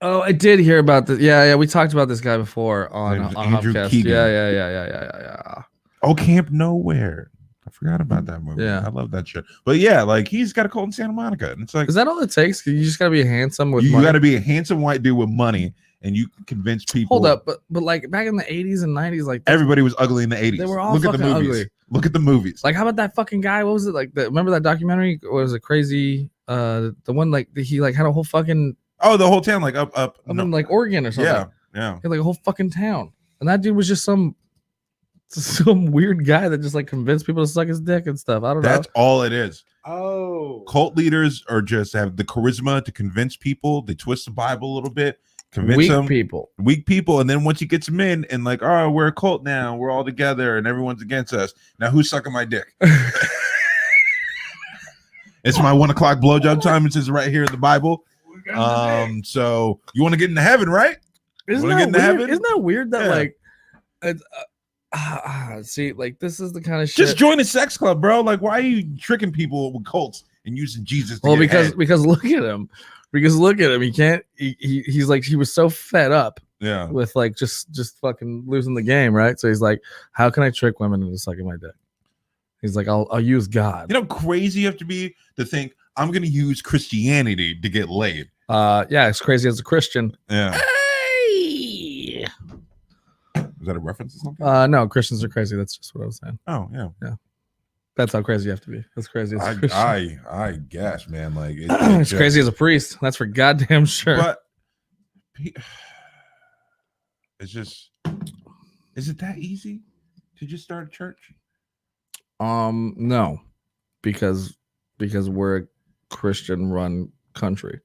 Oh, I did hear about this. Yeah. We talked about this guy before on Andrew Hopcast. Keegan. Yeah. Oh, Camp Nowhere. I forgot about that movie. Yeah. I love that shit. But yeah, like he's got a cult in Santa Monica. And it's like, is that all it takes? You just gotta be handsome with money? You gotta be a handsome white dude with money, and you can convince people. Hold up, but like back in the 80s and 90s, like everybody was ugly in the 80s. They were all Look at fucking the movies. ugly. Look at the movies. Like, how about that fucking guy? What was it like? Remember that documentary? What was it, Crazy? The one like he like had a whole fucking the whole town like up in like Oregon or something. Yeah. He had like a whole fucking town, and that dude was just some weird guy that just like convinced people to suck his dick and stuff. I don't know. That's all it is. Oh, cult leaders are just have the charisma to convince people. They twist the Bible a little bit, convince weak them. Weak people, and then once he gets them in, and like, oh, we're a cult now, we're all together, and everyone's against us. Now, who's sucking my dick? It's my 1 o'clock blowjob time. It says right here in the Bible. So you want to get into heaven, right? Isn't that weird that like see, like this is the kind of shit. Just join a sex club, bro. Like, why are you tricking people with cults and using Jesus? Because look at him. Because look at him. He can't. He's like he was so fed up. Yeah. With like just fucking losing the game, right? So he's like, how can I trick women into sucking my dick? He's like, I'll use God. You know, how crazy you have to be to think I'm gonna use Christianity to get laid. Yeah, it's crazy as a Christian. Yeah. Hey! Is that a reference or something? No, Christians are crazy. That's just what I was saying. Oh, yeah. That's how crazy you have to be. That's crazy. I guess, man. Like it's crazy as a priest. That's for goddamn sure. But it's just, is it that easy to just start a church? No, because we're a Christian-run country.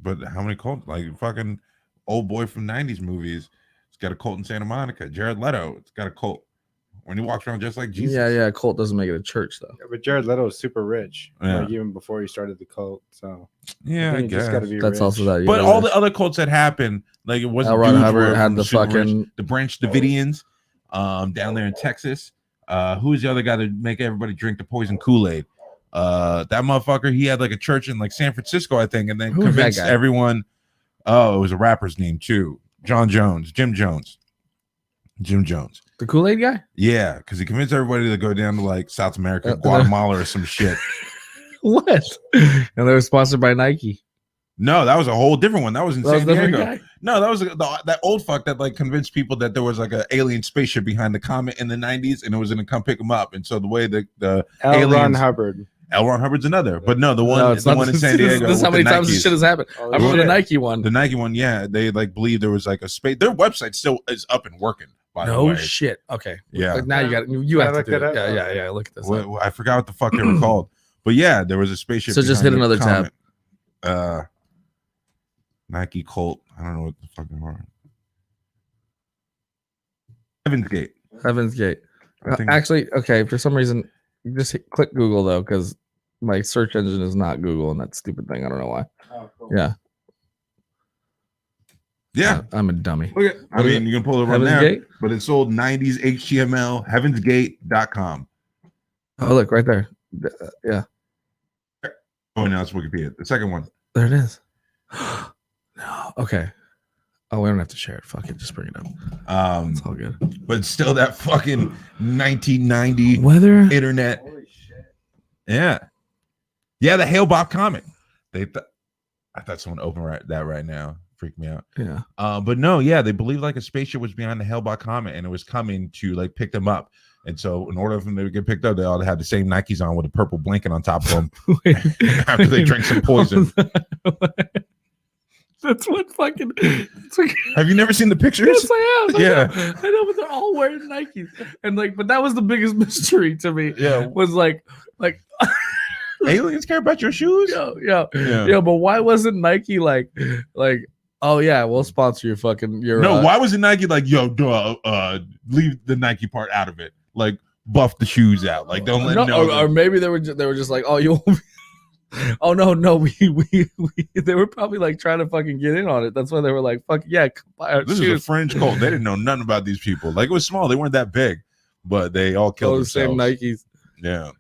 But how many cults? Like fucking old boy from '90s movies. It's got a cult in Santa Monica. Jared Leto. It's got a cult. When he walks around just like Jesus. Yeah. Cult doesn't make it a church though. Yeah, but Jared Leto is super rich. Yeah. Like, even before he started the cult. So yeah, I guess. Gotta be that's rich. also that. But all the other cults that happened, like it wasn't. L. Ron Hubbard had the fucking the Branch Davidians, down there in Texas. Who was the other guy that make everybody drink the poison Kool-Aid? That motherfucker. He had like a church in like San Francisco, I think, and then convinced everyone. Oh, it was a rapper's name too. Jim Jones. The Kool-Aid guy? Yeah, because he convinced everybody to go down to like South America, Guatemala, or some shit. What? And they were sponsored by Nike. No, that was a whole different one. That was in San Diego. Guy? No, that was that old fuck that like convinced people that there was like an alien spaceship behind the comet in the 90s, and it was going to come pick them up. And so the way the L. Ron Hubbard. L. Ron Hubbard's another, but no, the one in San Diego. This is how many times this shit has happened. I remember the Nike one. The Nike one, yeah, they like believe there was like a space. Their website still is up and working. By the way. No shit. Okay. Yeah. Like now you have to do it. Yeah. Look at this. Well, I forgot what the fuck they were called, but yeah, there was a spaceship. So just hit another tab. Nike cult. I don't know what the fucking word. Heaven's Gate. Heaven's Gate. I think Actually, okay. For some reason, just click Google though, because my search engine is not Google, and that stupid thing. I don't know why. Oh, cool. Yeah. yeah. I'm a dummy. Look at, I What is mean, it? you can pull it right Heaven's there, Gate? but it's old 90s HTML, heavensgate.com. Oh, look right there. Yeah, Oh, now it's Wikipedia. The second one. there it is. No. Okay. Oh, we don't have to share it. Fuck it. Just bring it up. It's all good. But it's still that fucking 1990 Weather. internet. Holy shit. Yeah. Yeah, the Hale-Bopp comic. I thought someone opened that right now. Freaked me out. Yeah. But no, yeah, they believe like a spaceship was behind the Hale-Bopp comet and it was coming to like pick them up. And so in order for them to get picked up, they all had the same Nikes on with a purple blanket on top of them after they drank some poison. That's what fucking. That's what, Have you never seen the pictures? yes, I have. Yeah. I know, but they're all wearing Nikes, and like, but that was the biggest mystery to me. Yeah. Was like, Aliens care about your shoes? yeah. But why wasn't Nike like, oh yeah, we'll sponsor your fucking your? No, why was it Nike like, yo, leave the Nike part out of it, like buff the shoes out, like don't let or maybe they were just like, oh you. Oh no, we they were probably like trying to fucking get in on it. That's why they were like, fuck yeah, buy our This shoes. is a fringe cult. They didn't know nothing about these people. Like it was small. They weren't that big, but they all killed the same themselves. Nikes.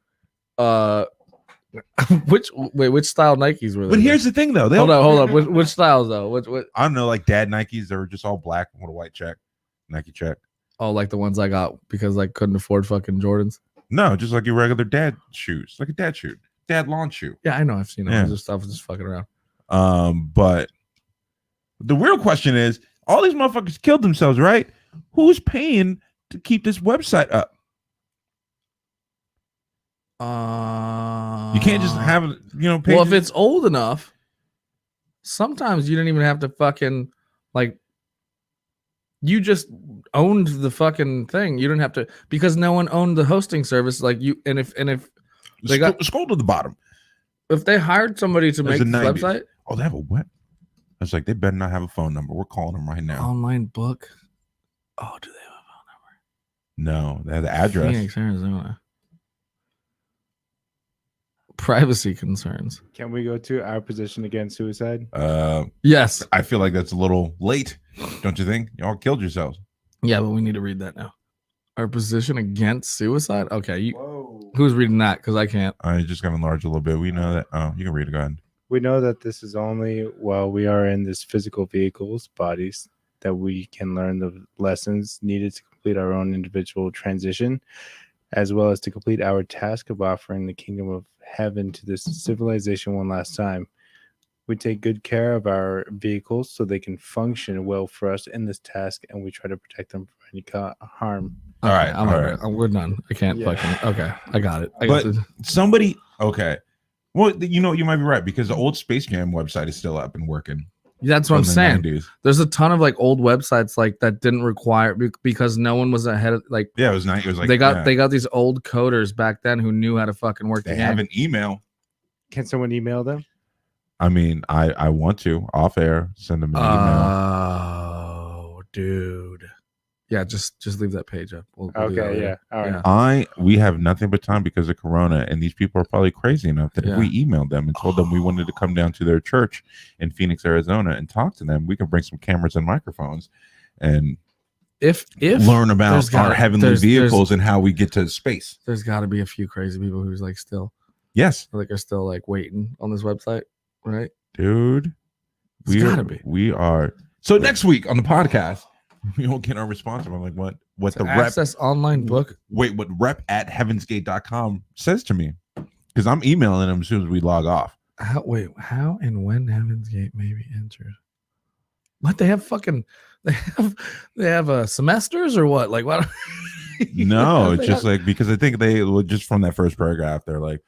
Yeah. Which style Nikes were they? But here's the thing, though. hold on. Which styles though? What? I don't know, like dad Nikes. They were just all black with a white check, Nike check. Oh, like the ones I got because I couldn't afford fucking Jordans. No, just like your regular dad shoes, like a dad shoe, dad lawn shoe. Yeah, I know. I've seen them. Yeah. I was just fucking around. But the real question is, all these motherfuckers killed themselves, right? Who's paying to keep this website up? You can't just have it, pages. Well, if it's old enough, sometimes you don't even have to fucking like. You just owned the fucking thing. You don't have to because no one owned the hosting service like you. And if they scroll to the bottom. If they hired somebody to make the website, oh, they have a web. I was like, they better not have a phone number. We're calling them right now. Online book. Oh, do they have a phone No, number? they have the address. Phoenix, Arizona. Privacy concerns. Can we go to our position against suicide? Yes. I feel like that's a little late, don't you think? You all killed yourselves. Yeah, but we need to read that now. Our position against suicide. Okay, Whoa. who's reading that? Because I can't. I just got enlarged a little bit. We know that. Oh, you can read it. Go ahead. We know that this is only while we are in this physical vehicles, bodies, that we can learn the lessons needed to complete our own individual transition, as well as to complete our task of offering the kingdom of heaven to this civilization one last time. We take good care of our vehicles so they can function well for us in this task, and we try to protect them from any harm. All right, all right. We're done. I can't fucking. Okay, I got it. But somebody, okay. Well, you might be right because the old Space Jam website is still up and working. That's what I'm saying. 90s. There's a ton of like old websites like that didn't require because no one was ahead of like. Yeah, it was nice. It was like they got these old coders back then who knew how to fucking work. They have an email. Can someone email them? I mean, I want to off air send them an email. Oh, dude. Yeah, just leave that page up. We'll okay, yeah. All right. Yeah. We have nothing but time because of Corona, and these people are probably crazy enough that if we emailed them and told them we wanted to come down to their church in Phoenix, Arizona, and talk to them, we can bring some cameras and microphones and if learn about our heavenly vehicles and how we get to space. There's got to be a few crazy people who's like still, yes, like are still like waiting on this website, right, dude? We are. So next week on the podcast, we won't get our response. I'm like, what the access online book? Wait, what rep at heavensgate.com says to me? Because I'm emailing them as soon as we log off. How and when Heaven's Gate may be entered? What they have semesters or what? Like what? No, it's just like because I think they just from that first paragraph, they're like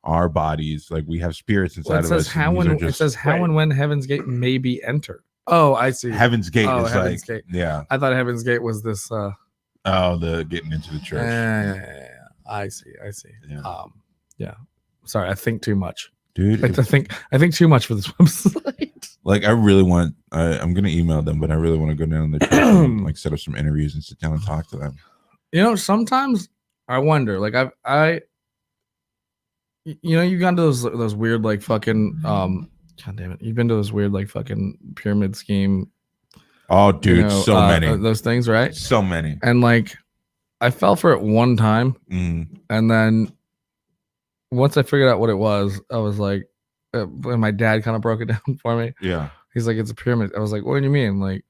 our bodies, like we have spirits inside of us. It says how and when Heaven's Gate may be entered. Oh, I see. Heaven's Gate is Heaven's like, Gate. yeah. I thought Heaven's Gate was this. The getting into the church. I see. Yeah. Yeah. Sorry, I think too much, dude. I think too much for this website. Like I really want. I'm gonna email them, but I really want to go down to the church and like set up some interviews and sit down and talk to them. sometimes I wonder, like you've gone to those weird like fucking God damn it, you've been to those weird like fucking pyramid scheme. Oh, dude, so many those things, right? So many. And like, I fell for it one time, and then once I figured out what it was, I was like, when my dad kind of broke it down for me. Yeah, he's like, it's a pyramid. I was like, what do you mean, like?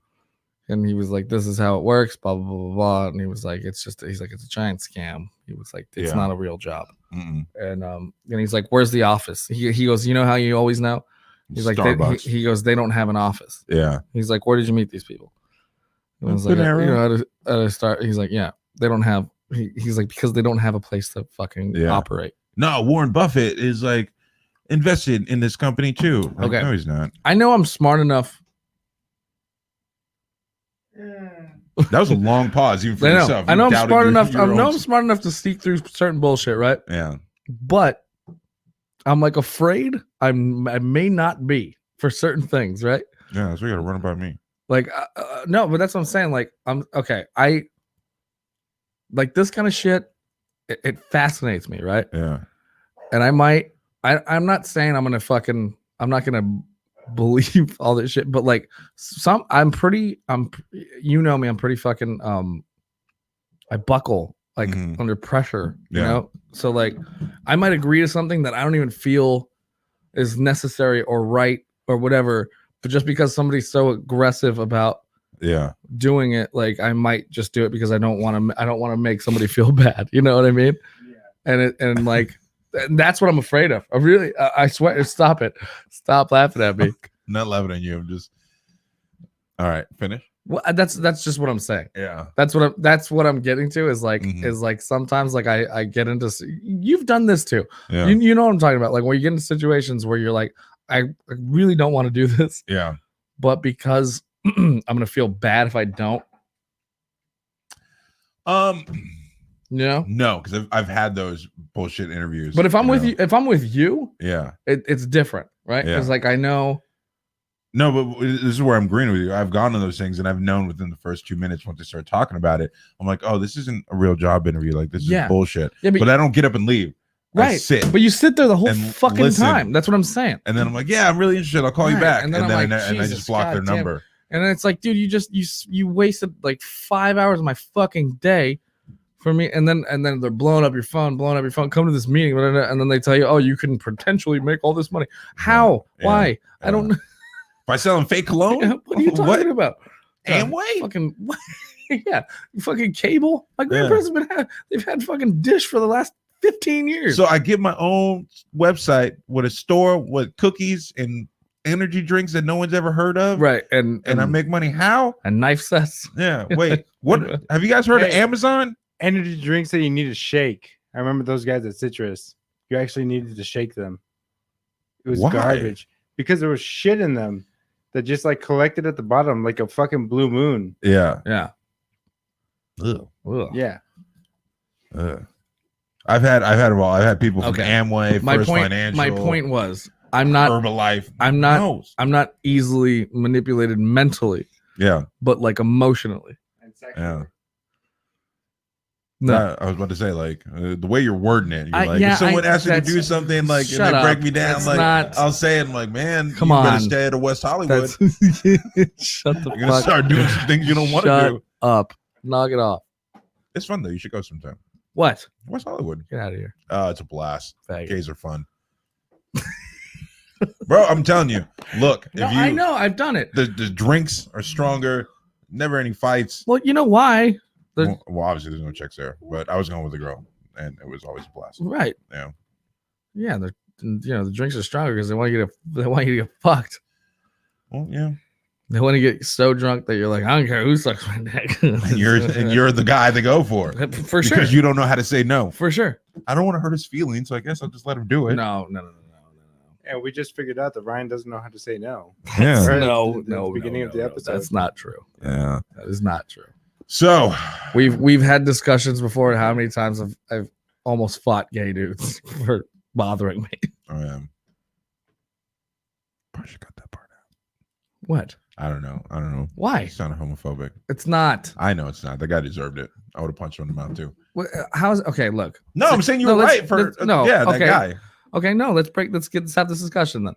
And he was like, this is how it works, blah, blah, blah, blah. And he was like, he's like, it's a giant scam. He was like, it's not a real job. And he's like, where's the office? He goes, you know how you always know? He's like, he goes, they don't have an office. Yeah. He's like, where did you meet these people? And I was like, how to start? He's like, yeah, they don't have, he's like, because they don't have a place to fucking operate. No, Warren Buffett is like invested in this company too. Like, okay. No, he's not. I know I'm smart enough. That was a long pause, even for yourself. I know I'm smart enough. I'm smart enough to sneak through certain bullshit, right? Yeah. But I'm like afraid I may not be for certain things, right? Yeah, so you gotta run it by me. Like, no, but that's what I'm saying. Like, I'm okay. I like this kind of shit. It fascinates me, right? Yeah. And I'm not saying I'm not gonna believe all this shit, but like I'm you know me, I'm pretty fucking I buckle like under pressure, you know? So like I might agree to something that I don't even feel is necessary or right or whatever, but just because somebody's so aggressive about doing it, like I might just do it because I don't want to make somebody feel bad, you know what I mean? And like that's what I'm afraid of. I swear, stop it. Stop laughing at me. I'm not laughing at you. I'm just all right. Finish. Well, that's just what I'm saying. Yeah. That's what I'm getting to is like is like sometimes like I get into, you've done this too. Yeah. You know what I'm talking about. Like when you get into situations where you're like, I really don't want to do this. Yeah. But because I'm gonna feel bad if I don't. No, because I've had those bullshit interviews. But if I'm with you, yeah, it's different, right? Because like I know. No, but this is where I'm agreeing with you. I've gone to those things and I've known within the first 2 minutes once they start talking about it, I'm like, oh, this isn't a real job interview. Like this is bullshit. Yeah, but I don't get up and leave. Right. I sit. But you sit there the whole fucking time. That's what I'm saying. And then I'm like, yeah, I'm really interested. I'll call you back. And then I just block their number. And then it's like, dude, you wasted like 5 hours of my fucking day for me. And then they're blowing up your phone. Come to this meeting, and then they tell you, oh, you can potentially make all this money. How? Yeah. Why? Yeah. I don't know. By selling fake cologne? What are you talking about? Amway? Fucking yeah, fucking cable. My grandparents they've had fucking Dish for the last 15 years. So I get my own website with a store with cookies and energy drinks that no one's ever heard of. Right. And I make money. How? And knife sets. Yeah. Wait, what? Have you guys heard of Amazon? Energy drinks that you need to shake. I remember those guys at Citrus. You actually needed to shake them. It was garbage because there was shit in them that just like collected at the bottom like a fucking blue moon. Yeah. Yeah. Ugh. Yeah. I've had them all. I've had people from Amway, First Financial. My point was I'm not Herbalife. I'm not easily manipulated mentally. Yeah. But like emotionally. And sexually. Yeah. No. I was about to say, like, the way you're wording it, you're like, if someone asks you to do something, like, and they break me down, I'll say it, like, man, come on, better stay out of West Hollywood. Shut the fuck. You're gonna start doing some things you don't want to do. Up, knock it off. It's fun though. You should go sometime. What? West Hollywood. Get out of here. It's a blast. Faggot. Gays are fun. Bro, I'm telling you. Look, I know, I've done it. The drinks are stronger. Never any fights. Well, you know why? Well, obviously there's no chicks there, but I was going with a girl, and it was always a blast. Right? Yeah. Yeah. The drinks are stronger because they want you to get fucked. Well, yeah. They want to get so drunk that you're like, I don't care who sucks my dick. and you're the guy to go for sure, because you don't know how to say no. For sure. I don't want to hurt his feelings, so I guess I'll just let him do it. No. And we just figured out that Ryan doesn't know how to say no. Yeah. No. Beginning of the episode. That's not true. Yeah. That is not true. So we've had discussions before how many times I've almost fought gay dudes for bothering me. I am. Probably should cut that part out. What? I don't know. Why? It's kind of homophobic. It's not. I know it's not. The guy deserved it. I would have punched him in the mouth too. How's okay? Look. No, I'm saying you're right for that guy. Okay, no, let's have this discussion then.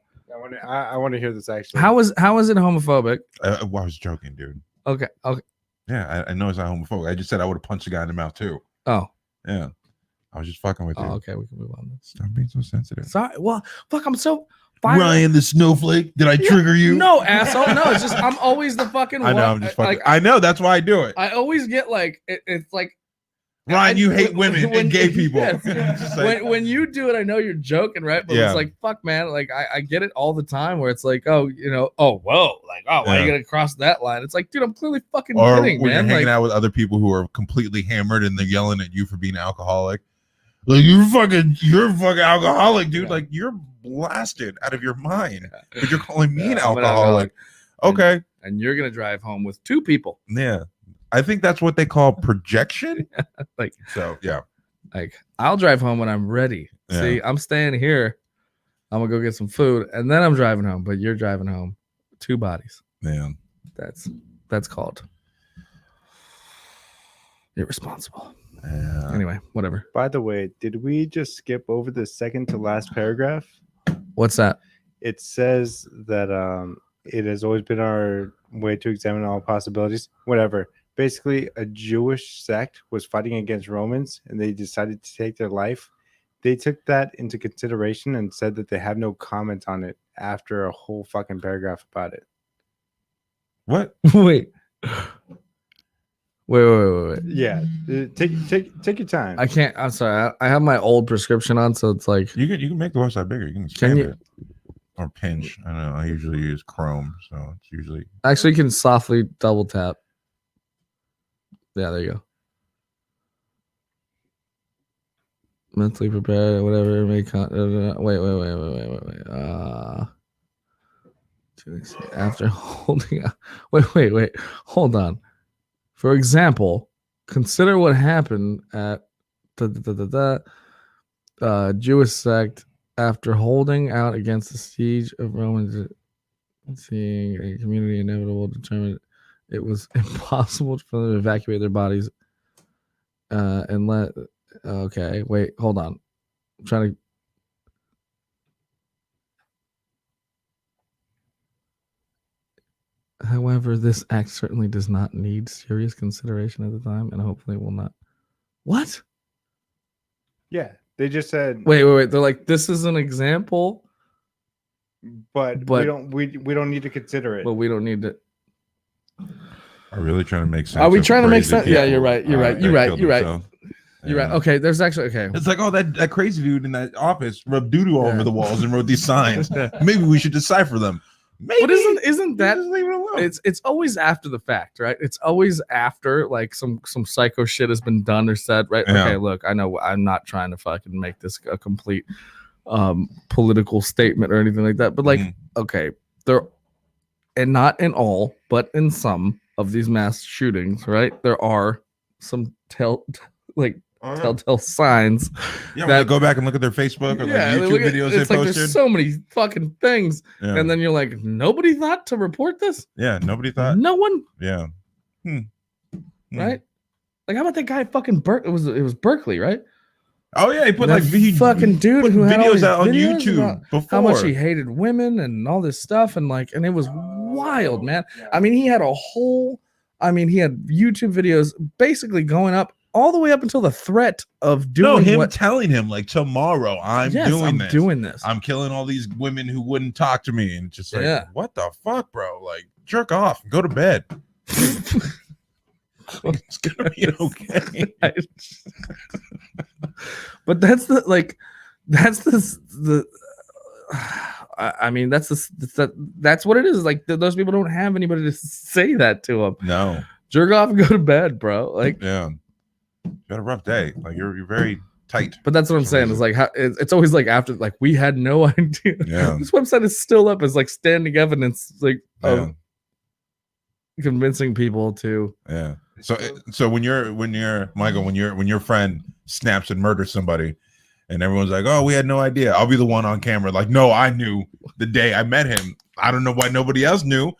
I want to hear this actually. How is it homophobic? I was joking, dude. Okay. Yeah, I know it's not homophobic. I just said I would have punched the guy in the mouth too. Oh. Yeah. I was just fucking with you. Okay, we can move on. Stop being so sensitive. Sorry. Well, fuck, I'm so Ryan the snowflake. Did I trigger you? No, asshole. No, it's just I'm always the fucking I know, I'm just fucking I know, that's why I do it. I always get like it's like Ryan, you hate women and gay people. Yes. When you do it, I know you're joking, right? But it's like, fuck, man. Like I get it all the time where it's like, oh, whoa, like, oh, why are you gonna cross that line? It's like, dude, I'm clearly fucking kidding, when man. You're hanging out with other people who are completely hammered and they're yelling at you for being alcoholic. Like you're fucking alcoholic, dude. Like you're blasted out of your mind. But you're calling me an alcoholic. Okay. And you're gonna drive home with two people. Yeah. I think that's what they call projection. Like I'll drive home when I'm ready. Yeah. See, I'm staying here. I'm gonna go get some food and then I'm driving home, but you're driving home. Two bodies. Yeah. That's called irresponsible. Anyway, whatever. By the way, did we just skip over the second to last paragraph? What's that? It says that it has always been our way to examine all possibilities. Whatever. Basically, a Jewish sect was fighting against Romans, and they decided to take their life. They took that into consideration and said that they have no comment on it after a whole fucking paragraph about it. What? Wait. Yeah, take your time. I can't. I'm sorry. I have my old prescription on, so it's like you can make the website bigger. You can expand it or pinch. I don't know. I usually use Chrome, so it's usually actually you can softly double tap. Yeah, there you go. Mentally prepared, whatever. Wait. After holding. Wait. Hold on. For example, consider what happened at the Jewish sect after holding out against the siege of Romans, seeing a community inevitable, determined it was impossible for them to evacuate their bodies and let. Okay, wait, hold on. I'm trying to. However, this act certainly does not need serious consideration at the time, and hopefully will not. What? Yeah, they just said. Wait. They're like, this is an example, but we don't need to consider it. But we don't need to. Are we really trying to make sense? Are we trying to make sense? People? Yeah, you're right. You're right. You're right. Okay, there's actually It's like, oh, that crazy dude in that office rubbed doo-doo all over the walls and wrote these signs. Maybe we should decipher them. Maybe. But isn't that it's always after the fact, right? It's always after like some psycho shit has been done or said, right? Yeah. Okay, look, I know I'm not trying to fucking make this a complete political statement or anything like that, but like, okay, there, and not in all, but in some of these mass shootings, right? There are some telltale signs. Yeah, that go back and look at their Facebook or YouTube videos they posted. There's so many fucking things, and then you're like, nobody thought to report this. Yeah, nobody thought. No one. Yeah. Right. Like, how about that guy? Fucking it was Berkeley, right? Oh yeah, he put fucking dude who had videos out on YouTube before how much he hated women and all this stuff, and it was wild, man. I mean, he had YouTube videos basically going up all the way up until the threat of doing telling him like, tomorrow I'm doing this. I'm killing all these women who wouldn't talk to me, and just like, what the fuck, bro? Like, jerk off and go to bed. It's gonna be okay. But that's what it is. Like, those people don't have anybody to say that to them. No, jerk off and go to bed, bro. Like, yeah, you had a rough day. Like, you're very tight. But that's what I'm saying. Is like, how it's always like after, like, we had no idea. Yeah, this website is still up as like standing evidence, like of convincing people to. Yeah. So when you're Michael, when your friend snaps and murders somebody, and everyone's like, oh, we had no idea, I'll be the one on camera like, no, I knew the day I met him. I don't know why nobody else knew.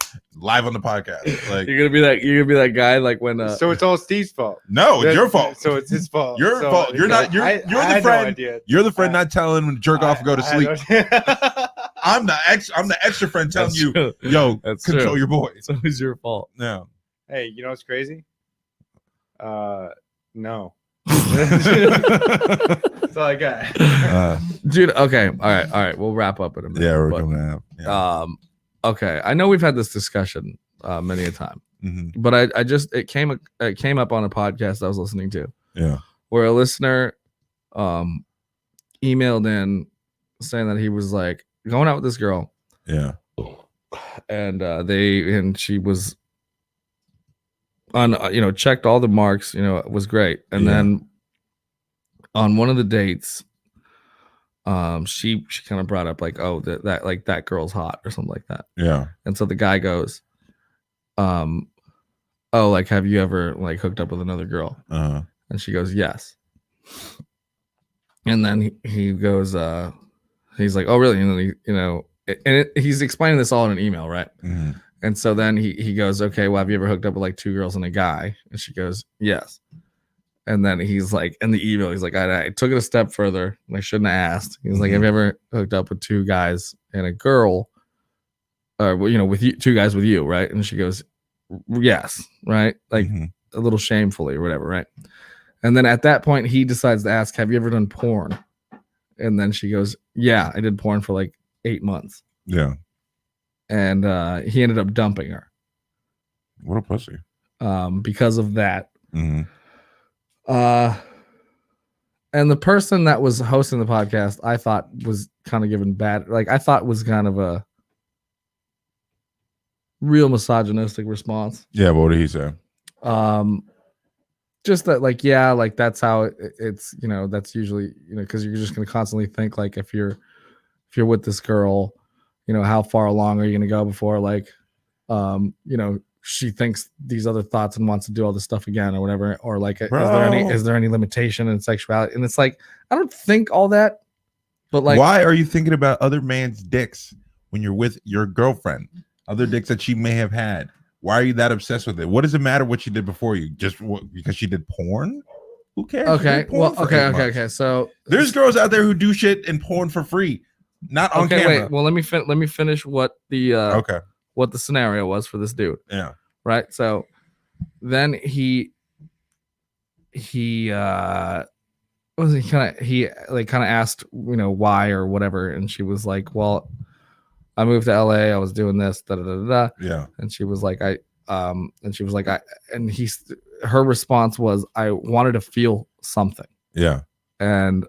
live on the podcast. Like, You're gonna be that guy like when So it's all Steve's fault. no, it's your fault. So it's his fault. Your So, fault. You're not. You're I the had friend. No idea. You're the friend not telling him to jerk off and go to I had sleep. no- I'm the extra friend telling That's you, true. yo, That's control true. your boys. So it's your fault. No. Hey, you know what's crazy? No. That's all I got. Dude, okay. All right. We'll wrap up in a minute. Yeah, we're but, coming out. Yeah. Okay. I know we've had this discussion many a time, but it came up on a podcast I was listening to. Yeah. Where a listener emailed in saying that he was like going out with this girl. Yeah. And she was on checked all the marks, it was great. And then on one of the dates, she kind of brought up like, oh, that like that girl's hot or something like that. Yeah. And so the guy goes, oh, like, have you ever like hooked up with another girl? Uh-huh. And she goes, yes. And then he goes, he's like, oh, really? And then he's explaining this all in an email, right? Mm-hmm. And so then he goes, okay, well, have you ever hooked up with like 2 girls and a guy? And she goes, yes. And then he's like, in the email, he's like, I took it a step further. And I shouldn't have asked. He's like, have you ever hooked up with 2 guys and a girl? Or, with you, 2 guys with you, right? And she goes, yes, right? Like a little shamefully or whatever, right? And then at that point, he decides to ask, have you ever done porn? And then she goes, yeah, I did porn for like 8 months. Yeah. And he ended up dumping her. What a pussy. Because of that. Mm-hmm. And the person that was hosting the podcast, I thought was kind of given bad, like I thought was kind of a real misogynistic response. Yeah, but what did he say? Just that, like, yeah, like that's how it's, that's usually, because you're just gonna constantly think like if you're with this girl, how far along are you gonna go before like, she thinks these other thoughts and wants to do all this stuff again or whatever, or like, is there any limitation in sexuality? And it's like, I don't think all that, but like, why are you thinking about other man's dicks when you're with your girlfriend? Other dicks that she may have had. Why are you that obsessed with it? What does it matter what she did before you? Just because she did porn? Who cares? Okay. Well, okay. So there's girls out there who do shit and porn for free, not on camera. Wait. Well, let me finish what the what the scenario was for this dude. Yeah. Right. So then he was he kind of asked, why or whatever, and she was like, well, I moved to LA, I was doing this, da da da da. Yeah. And she was like, her response was, I wanted to feel something. Yeah. And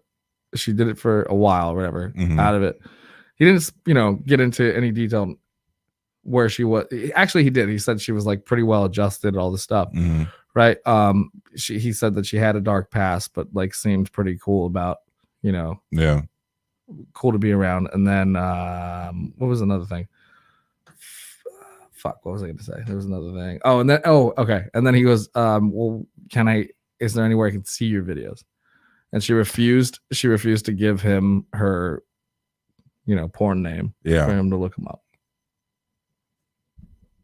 she did it for a while, or whatever, out of it. He didn't, get into any detail where she was. Actually, he did. He said she was like pretty well adjusted, all this stuff. Right. He said that she had a dark past, but like seemed pretty cool about, Yeah. cool to be around. And then what was another thing? Fuck, what was I gonna say? There was another thing. Okay. And then he goes, well, is there anywhere I can see your videos? And she refused to give him her porn name for him to look him up.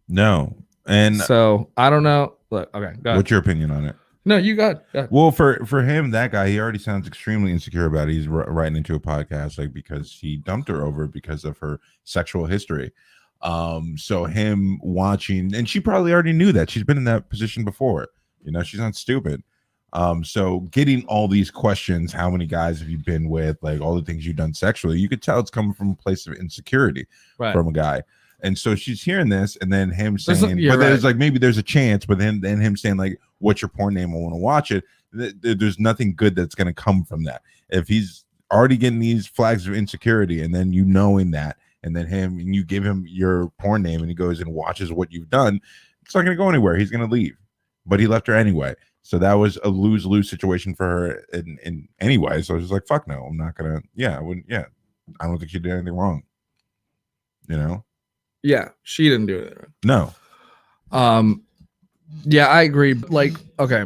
No. And so I don't know. Look, okay, go ahead. What's your opinion on it? No, you got it. Well, for him, that guy, he already sounds extremely insecure about it. He's writing into a podcast like because he dumped her over because of her sexual history. So him watching, and she probably already knew that. She's been in that position before. She's not stupid. So getting all these questions, how many guys have you been with, like all the things you've done sexually, you could tell it's coming from a place of insecurity from a guy. And so she's hearing this, and then him saying, there's like maybe there's a chance, but then him saying like, "What's your porn name? I want to watch it." There's nothing good that's going to come from that. If he's already getting these flags of insecurity, and then knowing that, and then and you give him your porn name, and he goes and watches what you've done, it's not going to go anywhere. He's going to leave, but he left her anyway. So that was a lose-lose situation for her in anyway. So I was just like, "Fuck no, I'm not gonna." Yeah, I wouldn't. Yeah, I don't think she did anything wrong. Yeah, she didn't do it. No. Yeah, I agree. Like, okay.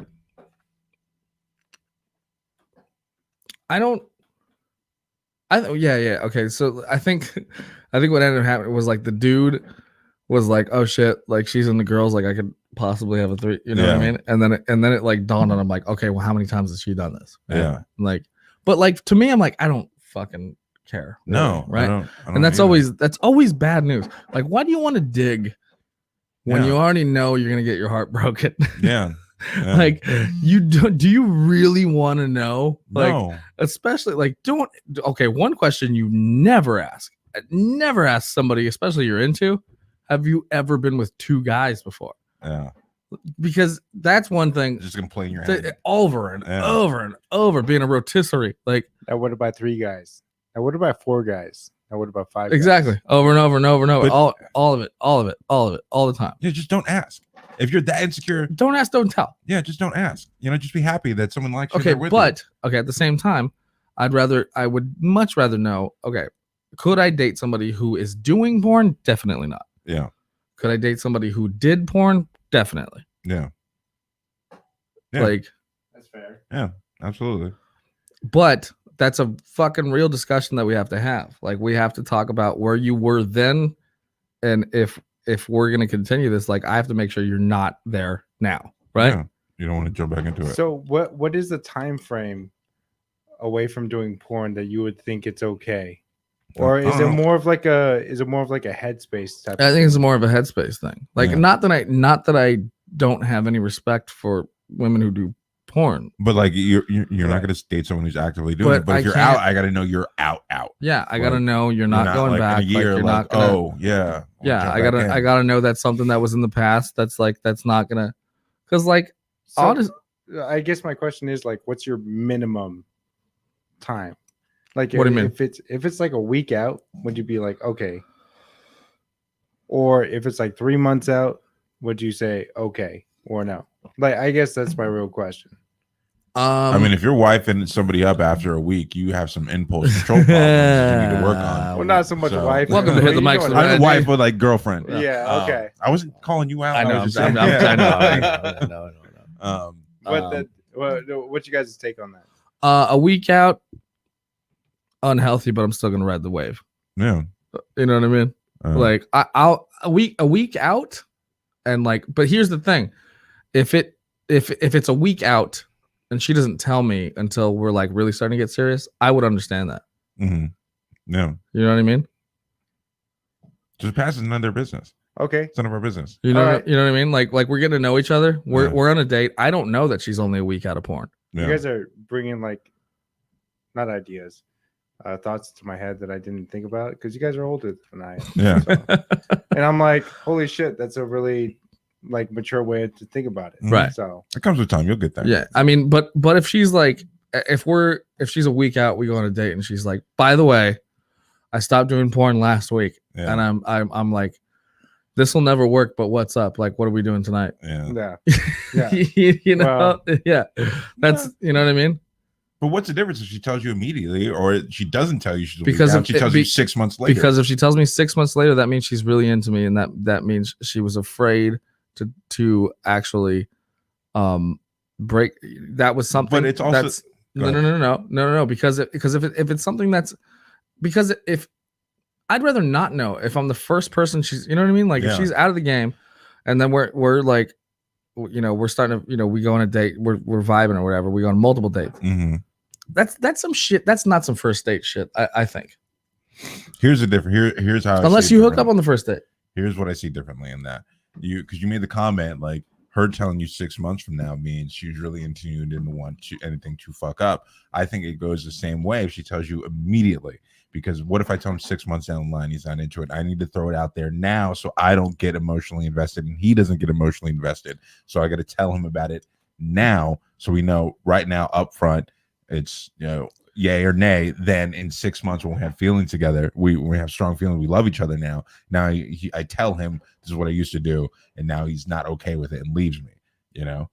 Okay. So I think what ended up happening was like the dude was like, oh shit, like she's in the girls, like I could possibly have a 3, you know what I Yeah. mean? And then it like dawned on him like, okay, well, how many times has she done this? Yeah. Like, but like to me, I'm like, I don't fucking care. Really, No, right? I don't And that's either. always bad news. Like, why do you want to dig when Yeah. you already know you're gonna get your heart broken? Yeah. Yeah. Like, do you really want to know? Like, No. especially like okay, one question you never ask somebody, especially you're into, have you ever been with 2 guys before? Yeah. Because that's one thing Just gonna play in your head. over and Yeah. over and over, being a rotisserie, like Now what about 3 guys? Now what about 4 guys? Now what about 5 exactly guys? over and over and over and over, But- all of it all the time. Yeah, just don't ask. If you're that insecure, Don't ask, don't tell. yeah, just don't ask. Just be happy that someone likes you. Okay, they're with but okay, at the same time, I would much rather know, okay, could I date somebody who is doing porn? Definitely not. you. Yeah. Could I date somebody who did porn? Definitely. Yeah. Yeah. Like, That's fair. Yeah. Absolutely. but that's a fucking real discussion that we have to have. Like, we have to talk about where you were then, and if we're gonna continue this, like, I have to make sure you're not there now, right? Yeah. You don't want to jump back into it. So what is the time frame away from doing porn that you would think it's okay? Or is it more of like a headspace type? I think it's more of a headspace thing. Like, Yeah. not that I don't have any respect for women who do porn. But like you're not Right. going to date someone who's actively doing But it. But I if you're can't- out, I got to know you're out. Yeah, I gotta Like, know you're not going like, back. in a year. Like, you're Like, not gonna. oh yeah, Yeah, I gotta know that's something that was in the past. That's not gonna, because like So, honest, I guess my question is like, what's your minimum time? Like, What do you mean? If it's like a week out, would you be like, okay? Or if it's like 3 months out, would you say okay or no? Like, I guess that's my real question. I mean, if your wife ended somebody up after a week, you have some impulse control problems you need to work on. Well, not so much So- wife. Welcome to but Hit the you know Mics what with I I'm Randy. the wife, but like girlfriend. mean. Yeah. Okay. I wasn't calling you out. I know, was just I saying, know, yeah. I know. What's you guys' take on that? A week out, unhealthy, but I'm still gonna ride the wave. Yeah. You know what I mean? Like, I'll a week out, and like, but here's the thing: if it's a week out and she doesn't tell me until we're like really starting to get serious, I would understand that. Mhm. Yeah. You know what I mean? Just pass it, none of their business. Okay. It's none of our business. You know, All right. you know what I mean? Like we're getting to know each other. We're Yeah. we're on a date. I don't know that she's only a week out of porn. Yeah. You guys are bringing like, not ideas, thoughts to my head that I didn't think about because you guys are older than I am. Yeah. So- and I'm like, holy shit, that's a really like mature way to think about it. Right. So It comes with time. You'll get there. Yeah, I mean, but if she's like, if she's a week out, we go on a date, and she's like, by the way, I stopped doing porn last week, Yeah. and I'm like, this will never work. But what's up? Like, what are we doing tonight? Yeah. yeah. Yeah. you know, Well, yeah, that's you know what I mean. But what's the difference if she tells you immediately or she doesn't tell you she's a Because week out, of- she tells be- you 6 months later? Because if she tells me 6 months later, that means she's really into me, and that means she was afraid to actually break. That was something. But it's also- that's Go no. Because if it's something that's because if I'd rather not know if I'm the first person she's, you know what I mean? Like Yeah. if she's out of the game, and then we're like, you know, we're starting to, you know, we go on a date, we're vibing or whatever. We go on multiple dates. Mhm. That's some shit. That's not some first date shit. I think. Here's the difference. Here's how. I Unless see it you hook up differently. on the first date. Here's what I see differently in that. Because you made the comment like her telling you 6 months from now means she's really into you and didn't want anything to fuck up. I think it goes the same way if she tells you immediately. Because what if I tell him 6 months down the line he's not into it? I need to throw it out there now so I don't get emotionally invested and he doesn't get emotionally invested. So I got to tell him about it now so we know right now up front it's, you know, yay or nay. Then in 6 months when we have feelings together, we have strong feelings, we love each other now. Now I tell him this is what I used to do, and now he's not okay with it and leaves me, you know.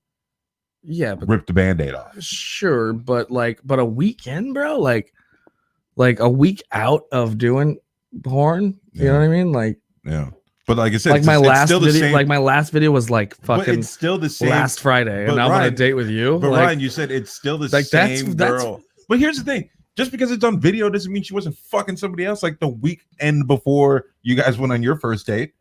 Yeah, but Rip the band-aid off. sure, but a weekend, bro, like a week out of doing porn, you know what I mean? Like Yeah. But like I said, like it's my it's last still the video, same, like my last video was like but fucking it's still the same last Friday, but and now I'm on a Ryan- date with you. But Like, Ryan, you said it's still the like, that's- same that's- girl. But here's the thing: just because it's on video doesn't mean she wasn't fucking somebody else like the weekend before you guys went on your first date.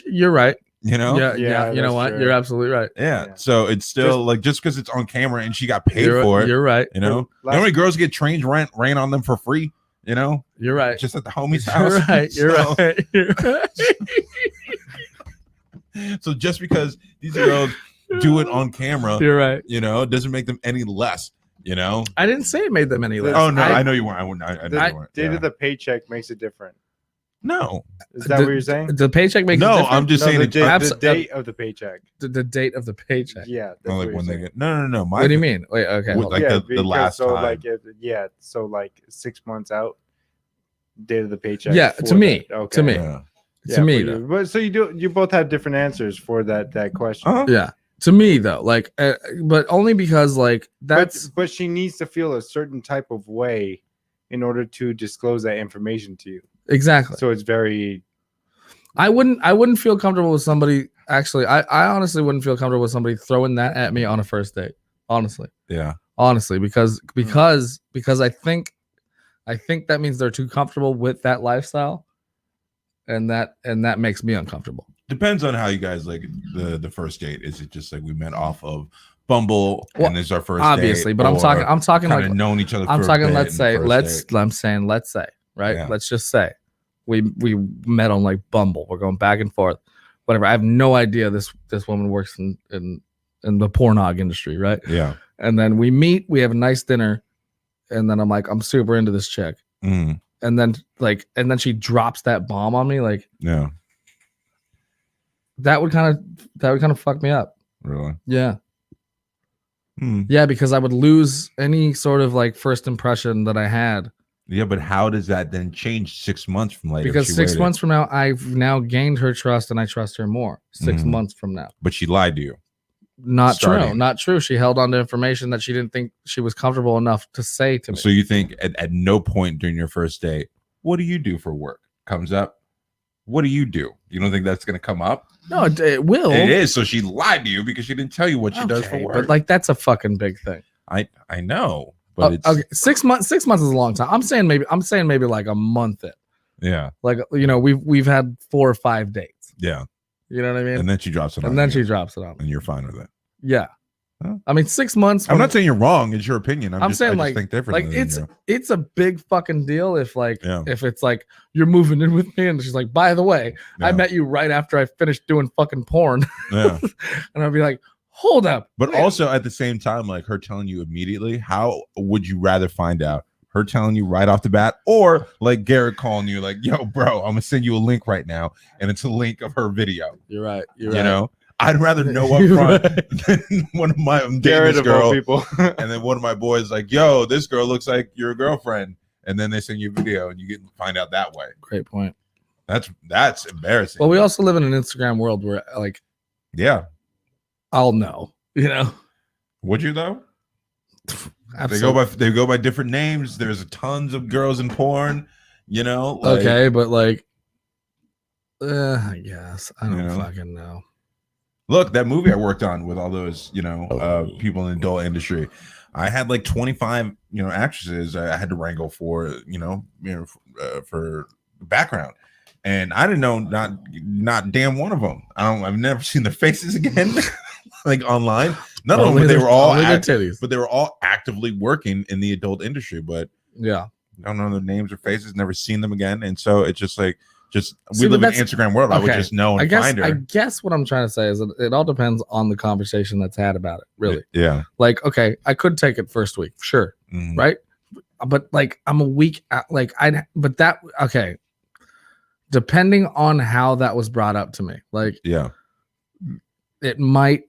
You're right. You know? Yeah. Yeah, You know that's what? true. You're absolutely right. Yeah. Yeah. So it's still like just because it's on camera and she got paid You're, for it. You're right. You know, Last- how many girls get trains rain on them for free? You know, You're right. just at the homie's You're house. right. You're So- right. You're right. So just because these girls do it on camera, You're right. you know, it doesn't make them any less. You know. I didn't say it made them any less. Oh no, I know you weren't. I know The you weren't. date Yeah. of the paycheck makes it different. No, Is that what you're saying? The paycheck makes it no, different? I'm just saying the, it's date, abs- the date of the paycheck. the date of the paycheck. Yeah. That's not like what when you're they saying. get. No. What do you mean? Wait, okay. With, hold like on. the because last so time. like so like 6 months out, date of the paycheck. Yeah, for to me, that. Okay. to me. Yeah. Yeah, To me, for though. you. But so you both have different answers for that question. Uh-huh. Yeah. To me though, like, but only because like that's But she needs to feel a certain type of way in order to disclose that information to you. exactly. So it's very I wouldn't feel comfortable with somebody. Actually, I honestly wouldn't feel comfortable with somebody throwing that at me on a first date. Honestly, Yeah. because I think that means they're too comfortable with that lifestyle, and that makes me uncomfortable. Depends on how you guys like the first date. Is it just like we met off of Bumble Well, and this is our first Obviously, date, but I'm or talking kind like of known each other. I'm for a talking. bit Let's in the say first date? I'm saying let's say right. Yeah. Let's just say we met on like Bumble. We're going back and forth, whatever. I have no idea this woman works in the pornog industry, right? Yeah. And then we meet. We have a nice dinner, and then I'm like, I'm super into this chick, Mm, and then she drops that bomb on me. Like yeah. that would kind of fuck me up. Really. Yeah. Hmm. Yeah, because I would lose any sort of like first impression that I had. Yeah, but how does that then change 6 months from later? if Because she 6 waited? months from now, I've now gained her trust and I trust her more. 6 Mhm. months from now. But she lied to you. Not true. Starting. Not true. She held on to information that she didn't think she was comfortable enough to say to me. So you think at no point during your first date, what do you do for work? Comes up. What do you do? You don't think that's going to come up? No, it will. It is. So she lied to you because she didn't tell you what she does for Okay, work. but like that's a fucking big thing. I know, but it's Okay, 6 months. 6 months is a long time. I'm saying maybe like a month in. yeah, Like we've had 4 or 5 dates. yeah. You know what I mean? And then she drops it on And then you, she drops it on me. and you're fine with it. Yeah. Huh? I mean, 6 months. I'm not saying you're wrong. It's your opinion. I'm just, saying I just like think differently. like than you. it's a big fucking deal if like Yeah. if it's like you're moving in with me and she's like, by the way, I Yeah. met you right after I finished doing fucking porn. Yeah. And I'd be like, hold up. But wait. also at the same time, like her telling you immediately, how would you rather find out? Her telling you right off the bat, or like Garrett calling you, like, yo, bro, I'm gonna send you a link right now, and it's a link of her video. You're right. You're You right. know, I'd rather know up You're front right. than one of my I'm dating Garrett this of all girl, people. and then one of my boys like, yo, this girl looks like your girlfriend, and then they send you a video, and you get find out that way. Great point. That's embarrassing. Well, we also live in an Instagram world where like yeah. I'll know, you know. Would you though? Absolutely. They go by different names. There's tons of girls in porn, you know. like- Okay, but like I guess. I don't You know? fucking know. Look, that movie I worked on with all those, Oh. people in the adult industry. I had like 25, actresses I had to wrangle for, for background, and I didn't know not damn one of them. I've never seen their faces again, like online. None of them, but they were all, only their titties. but they were all actively working in the adult industry. But Yeah. I don't know their names or faces. Never seen them again, and so it's just like. See, We but live in that's- Instagram world. I would okay. just know and I find her. guess what I'm trying to say is that it all depends on the conversation that's had about it. Really. Yeah. Like, okay, I could take it first week, sure, Mhm. right? But like, I'm a week out. Like, okay. Depending on how that was brought up to me, like, Yeah. it might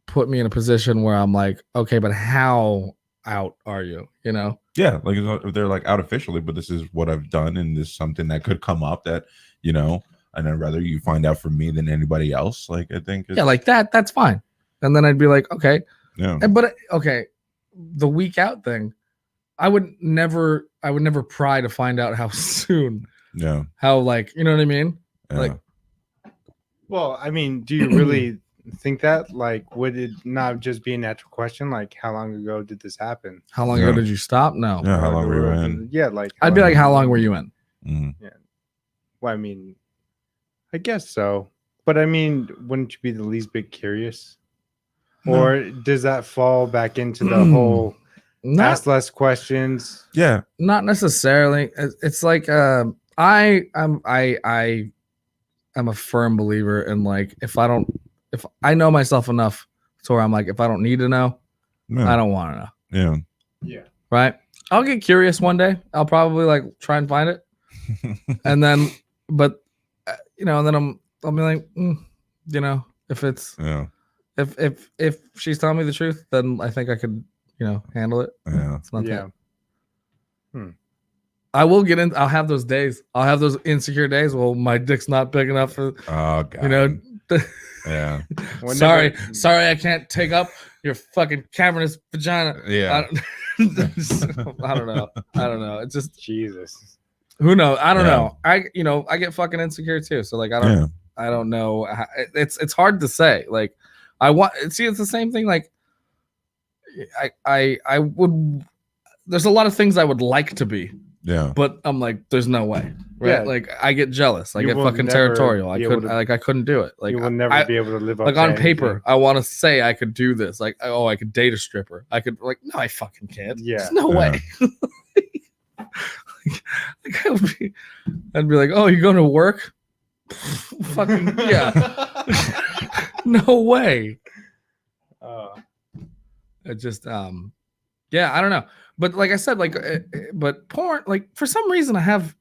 put me in a position where I'm like, okay, but how out are you? You know? Yeah. Like if they're like out officially, but this is what I've done, and this is something that could come up that, and I'd rather you find out from me than anybody else. Like I think. Yeah, like that. That's fine. And then I'd be like, okay, Yeah. but okay, the week out thing, I would never pry to find out how soon, Yeah. how like, you know what I mean? Yeah. Like- Well, I mean, do you really think that? Like, would it not just be a natural question? Like, how long ago did this happen? How long Yeah. ago did you stop? No. Yeah. How long were you in? Yeah, like I'd be like, how long were you in? Mhm. Well, I mean, I guess so. But I mean, wouldn't you be the least bit curious? No. Or does that fall back into the whole ask less questions? Yeah. Not necessarily. It's like I'm a firm believer in like if I know myself enough to where I'm like if I don't need to know, No. I don't want to know. Yeah. Yeah. Right? I'll get curious one day. I'll probably like try and find it, and then but and then I'll be like, if it's Yeah. if she's telling me the truth, then I think I could handle it. Yeah. It's not Yeah. that. I will get in. I'll have those days. I'll have those insecure days. Well, my dick's not big enough for Oh God. Yeah. sorry, I can't take up your fucking cavernous vagina. Yeah. I don't know. It's just Jesus. who knows. I don't Yeah. know. I get fucking insecure too. So like I don't know. It's hard to say. Like it's the same thing. Like I would. There's a lot of things I would like to be. Yeah. But I'm like, there's no way, right? Yeah. Like I get jealous. I You get will fucking never territorial. I be couldn't. able to- I couldn't do it. Like you will never be able to live up like to on paper. anything. I want to say I could do this. Like, oh, I could date a stripper. I could like, no, I fucking can't. Yeah. There's no Yeah. way. like I'd be like, oh, you going to work? Fucking yeah. No way. It just yeah, I don't know. But like I said, like but porn, like for some reason I have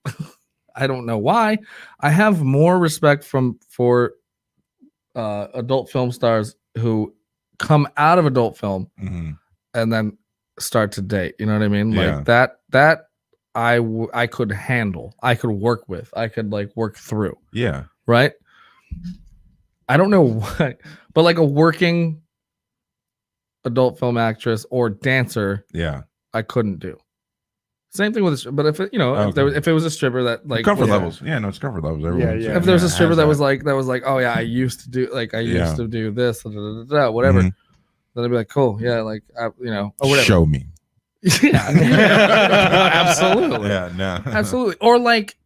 I don't know why, I have more respect for adult film stars who come out of adult film Mhm. and then start to date. You know what I mean? Yeah. Like that I could handle. I could work with. I could like work through. Yeah. Right? I don't know why, but like a working adult film actress or dancer, Yeah. I couldn't do. Same thing with but if it, if it was a stripper that like Comfort was- levels. Yeah, no, it's comfort levels. Everyone, yeah. if there was a has stripper that was like oh yeah, I used to do this whatever, then I'd be like cool, yeah, like or whatever. Show me. Yeah. Absolutely. Yeah, no. Absolutely. Or like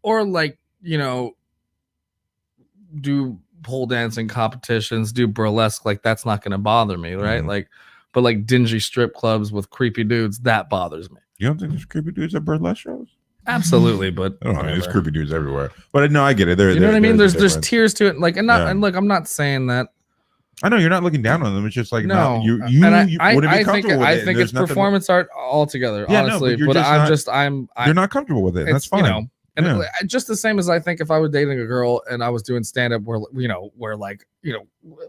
do pole dancing competitions, do burlesque, like that's not gonna bother me, right? Mhm. Like but like dingy strip clubs with creepy dudes, that bothers me. You don't think there's creepy dudes at burlesque shows? Absolutely, but I don't know. There's whatever. creepy dudes everywhere. But no, I get it. You know what I mean? There's a difference. tiers to it. Like, and not Yeah. and look, I'm not saying that. I know you're not looking down on them. It's just like No, you and you I wouldn't be think comfortable with I it. think There's it's nothing- performance art altogether, Yeah, no, honestly. but you're but just I'm You're not comfortable with it. And that's it's, fine. and Yeah. just the same as I think if I was dating a girl and I was doing stand up where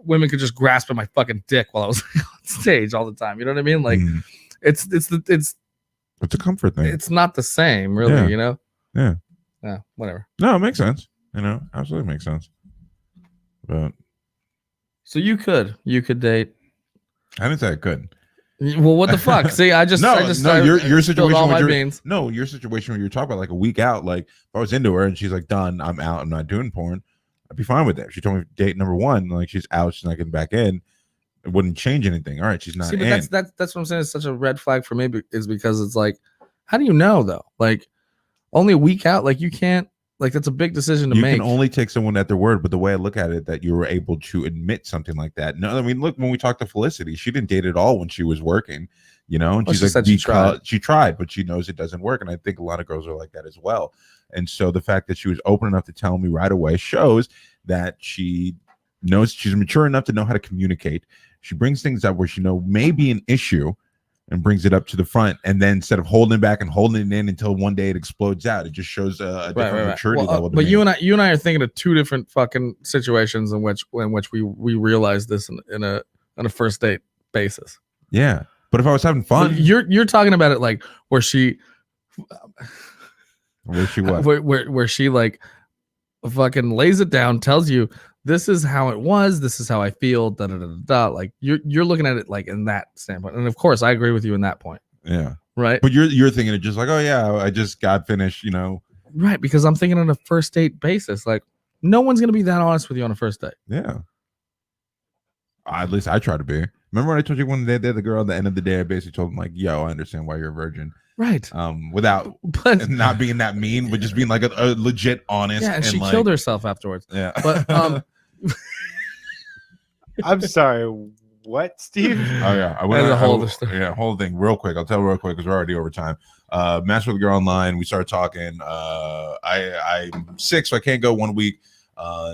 women could just grasp at my fucking dick while I was on stage all the time. You know what I mean? Like Mhm. it's It's a comfort thing. it's not the same, really. Yeah. You know? Yeah. Yeah. Whatever. No, it makes sense. Absolutely makes sense. But So you could date. I didn't say I couldn't. Well, what the fuck? See, I just No, your spilled situation all with my your- beans. No, your situation when you're talking about like a week out, like if I was into her and she's like done, I'm out, I'm not doing porn, I'd be fine with that. If she told me date number one, like she's out, she's not getting back in, it wouldn't change anything. All right, she's not See, but in. that's what I'm saying is such a red flag for me is because it's like, how do you know though? Like only a week out, like you can't, like that's a big decision to You make. can only take someone at their word, but the way I look at it, that you were able to admit something like that. No, I mean, look, when we talked to Felicity, she didn't date at all when she was working, and Well, she's she like, said she tried. but she knows it doesn't work, and I think a lot of girls are like that as well. And so the fact that she was open enough to tell me right away shows that she knows she's mature enough to know how to communicate. She brings things up where she may be an issue and brings it up to the front, and then instead of holding it back and holding it in until one day it explodes out, it just shows a different maturity level. But you and I are thinking of two different fucking situations in which we realize this in a first date basis. Yeah, but if I was having fun, But you're talking about it like where she where she like fucking lays it down, tells you this is how it was, this is how I feel, da da da da da. Like you're looking at it like in that standpoint, and of course I agree with you in that point. Yeah, right. But you're thinking it just like, oh yeah, I just got finished, Right, because I'm thinking on a first date basis, like no one's gonna be that honest with you on a first date. Yeah. At least I try to be. Remember when I told you one day that the girl at the end of the day I basically told him like, yo, I understand why you're a virgin. Right. Without but not being that mean, but just being like a legit honest. yeah, and she like, killed herself afterwards. Yeah. But I'm sorry. What, Steve? Oh yeah, That's a whole other story. whole thing real quick. I'll tell real quick because we're already over time. Matched with a girl online. We started talking. I'm sick, so I can't go 1 week.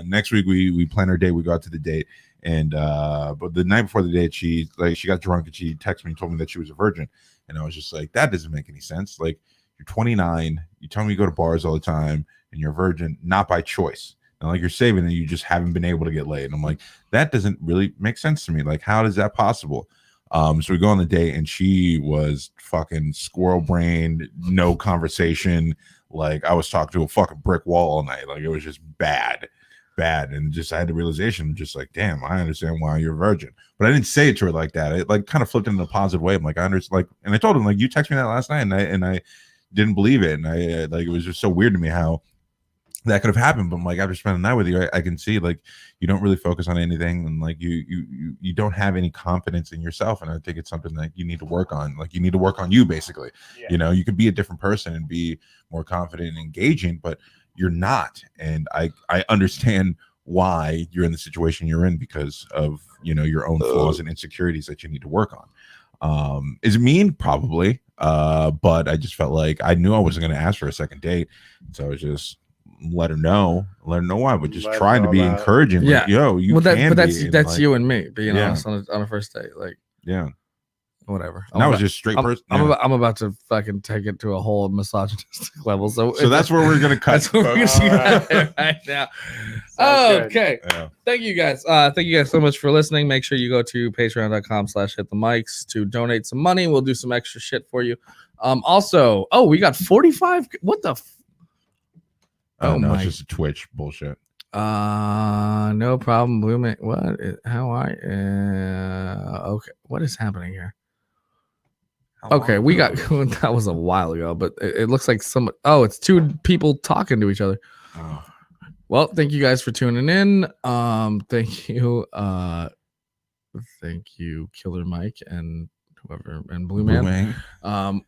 Next week we plan our date. We go out to the date, and but the night before the date, she got drunk and she texted me and told me that she was a virgin, and I was just like, that doesn't make any sense. Like, you're 29, you tell me you go to bars all the time, and you're a virgin, not by choice. And like, you're saving and you just haven't been able to get laid. And I'm like, that doesn't really make sense to me. Like, how is that possible? So we go on the date and she was fucking squirrel brained, no conversation. Like, I was talking to a fucking brick wall all night. Like, it was just bad. And just I had the realization, just like, damn, I understand why you're a virgin. But I didn't say it to her like that. It like kind of flipped it in a positive way. I'm like, I understand. Like, and I told him, like, you texted me that last night, and I didn't believe it. And I like, it was just so weird to me how that could have happened. But I'm like, after spending the night with you, I can see like you don't really focus on anything, and like you don't have any confidence in yourself. And I think it's something that you need to work on. Like, you need to work on you, basically. Yeah. You know, you could be a different person and be more confident and engaging, but you're not. And I understand why you're in the situation you're in because of, you know, your own flaws and insecurities that you need to work on. Is it mean? Probably. But I just felt like I knew I wasn't going to ask for a second date, so I was just let her know why, but just trying to be encouraging. Like, yeah, yo, you can. But that's like, you and me being honest on a first date. Like, yeah, whatever. That was just straight person. I'm about to fucking take it to a whole misogynistic level. So that's where we're gonna cut. That's where we're gonna see right now. Okay. Yeah. Thank you guys. Thank you guys so much for listening. Make sure you go to patreon.com/hitthemics to donate some money. We'll do some extra shit for you. Also, we got 45. What the? Oh no, it's just a Twitch bullshit. No problem, Blue Man. What? How okay. What is happening here? Okay, we got that was a while ago, but it looks like it's two people talking to each other. Oh. Well, thank you guys for tuning in. Thank you, Killer Mike and whoever and Blue Man. Go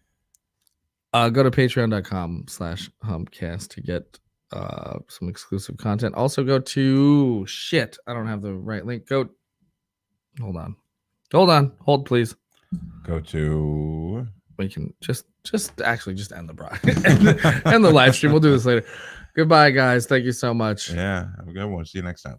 to patreon.com/humpcast to get some exclusive content. Also go to I don't have the right link. Hold on, please. Go to we can just end the end the live stream. We'll do this later. Goodbye, guys. Thank you so much. Yeah, have a good one. See you next time.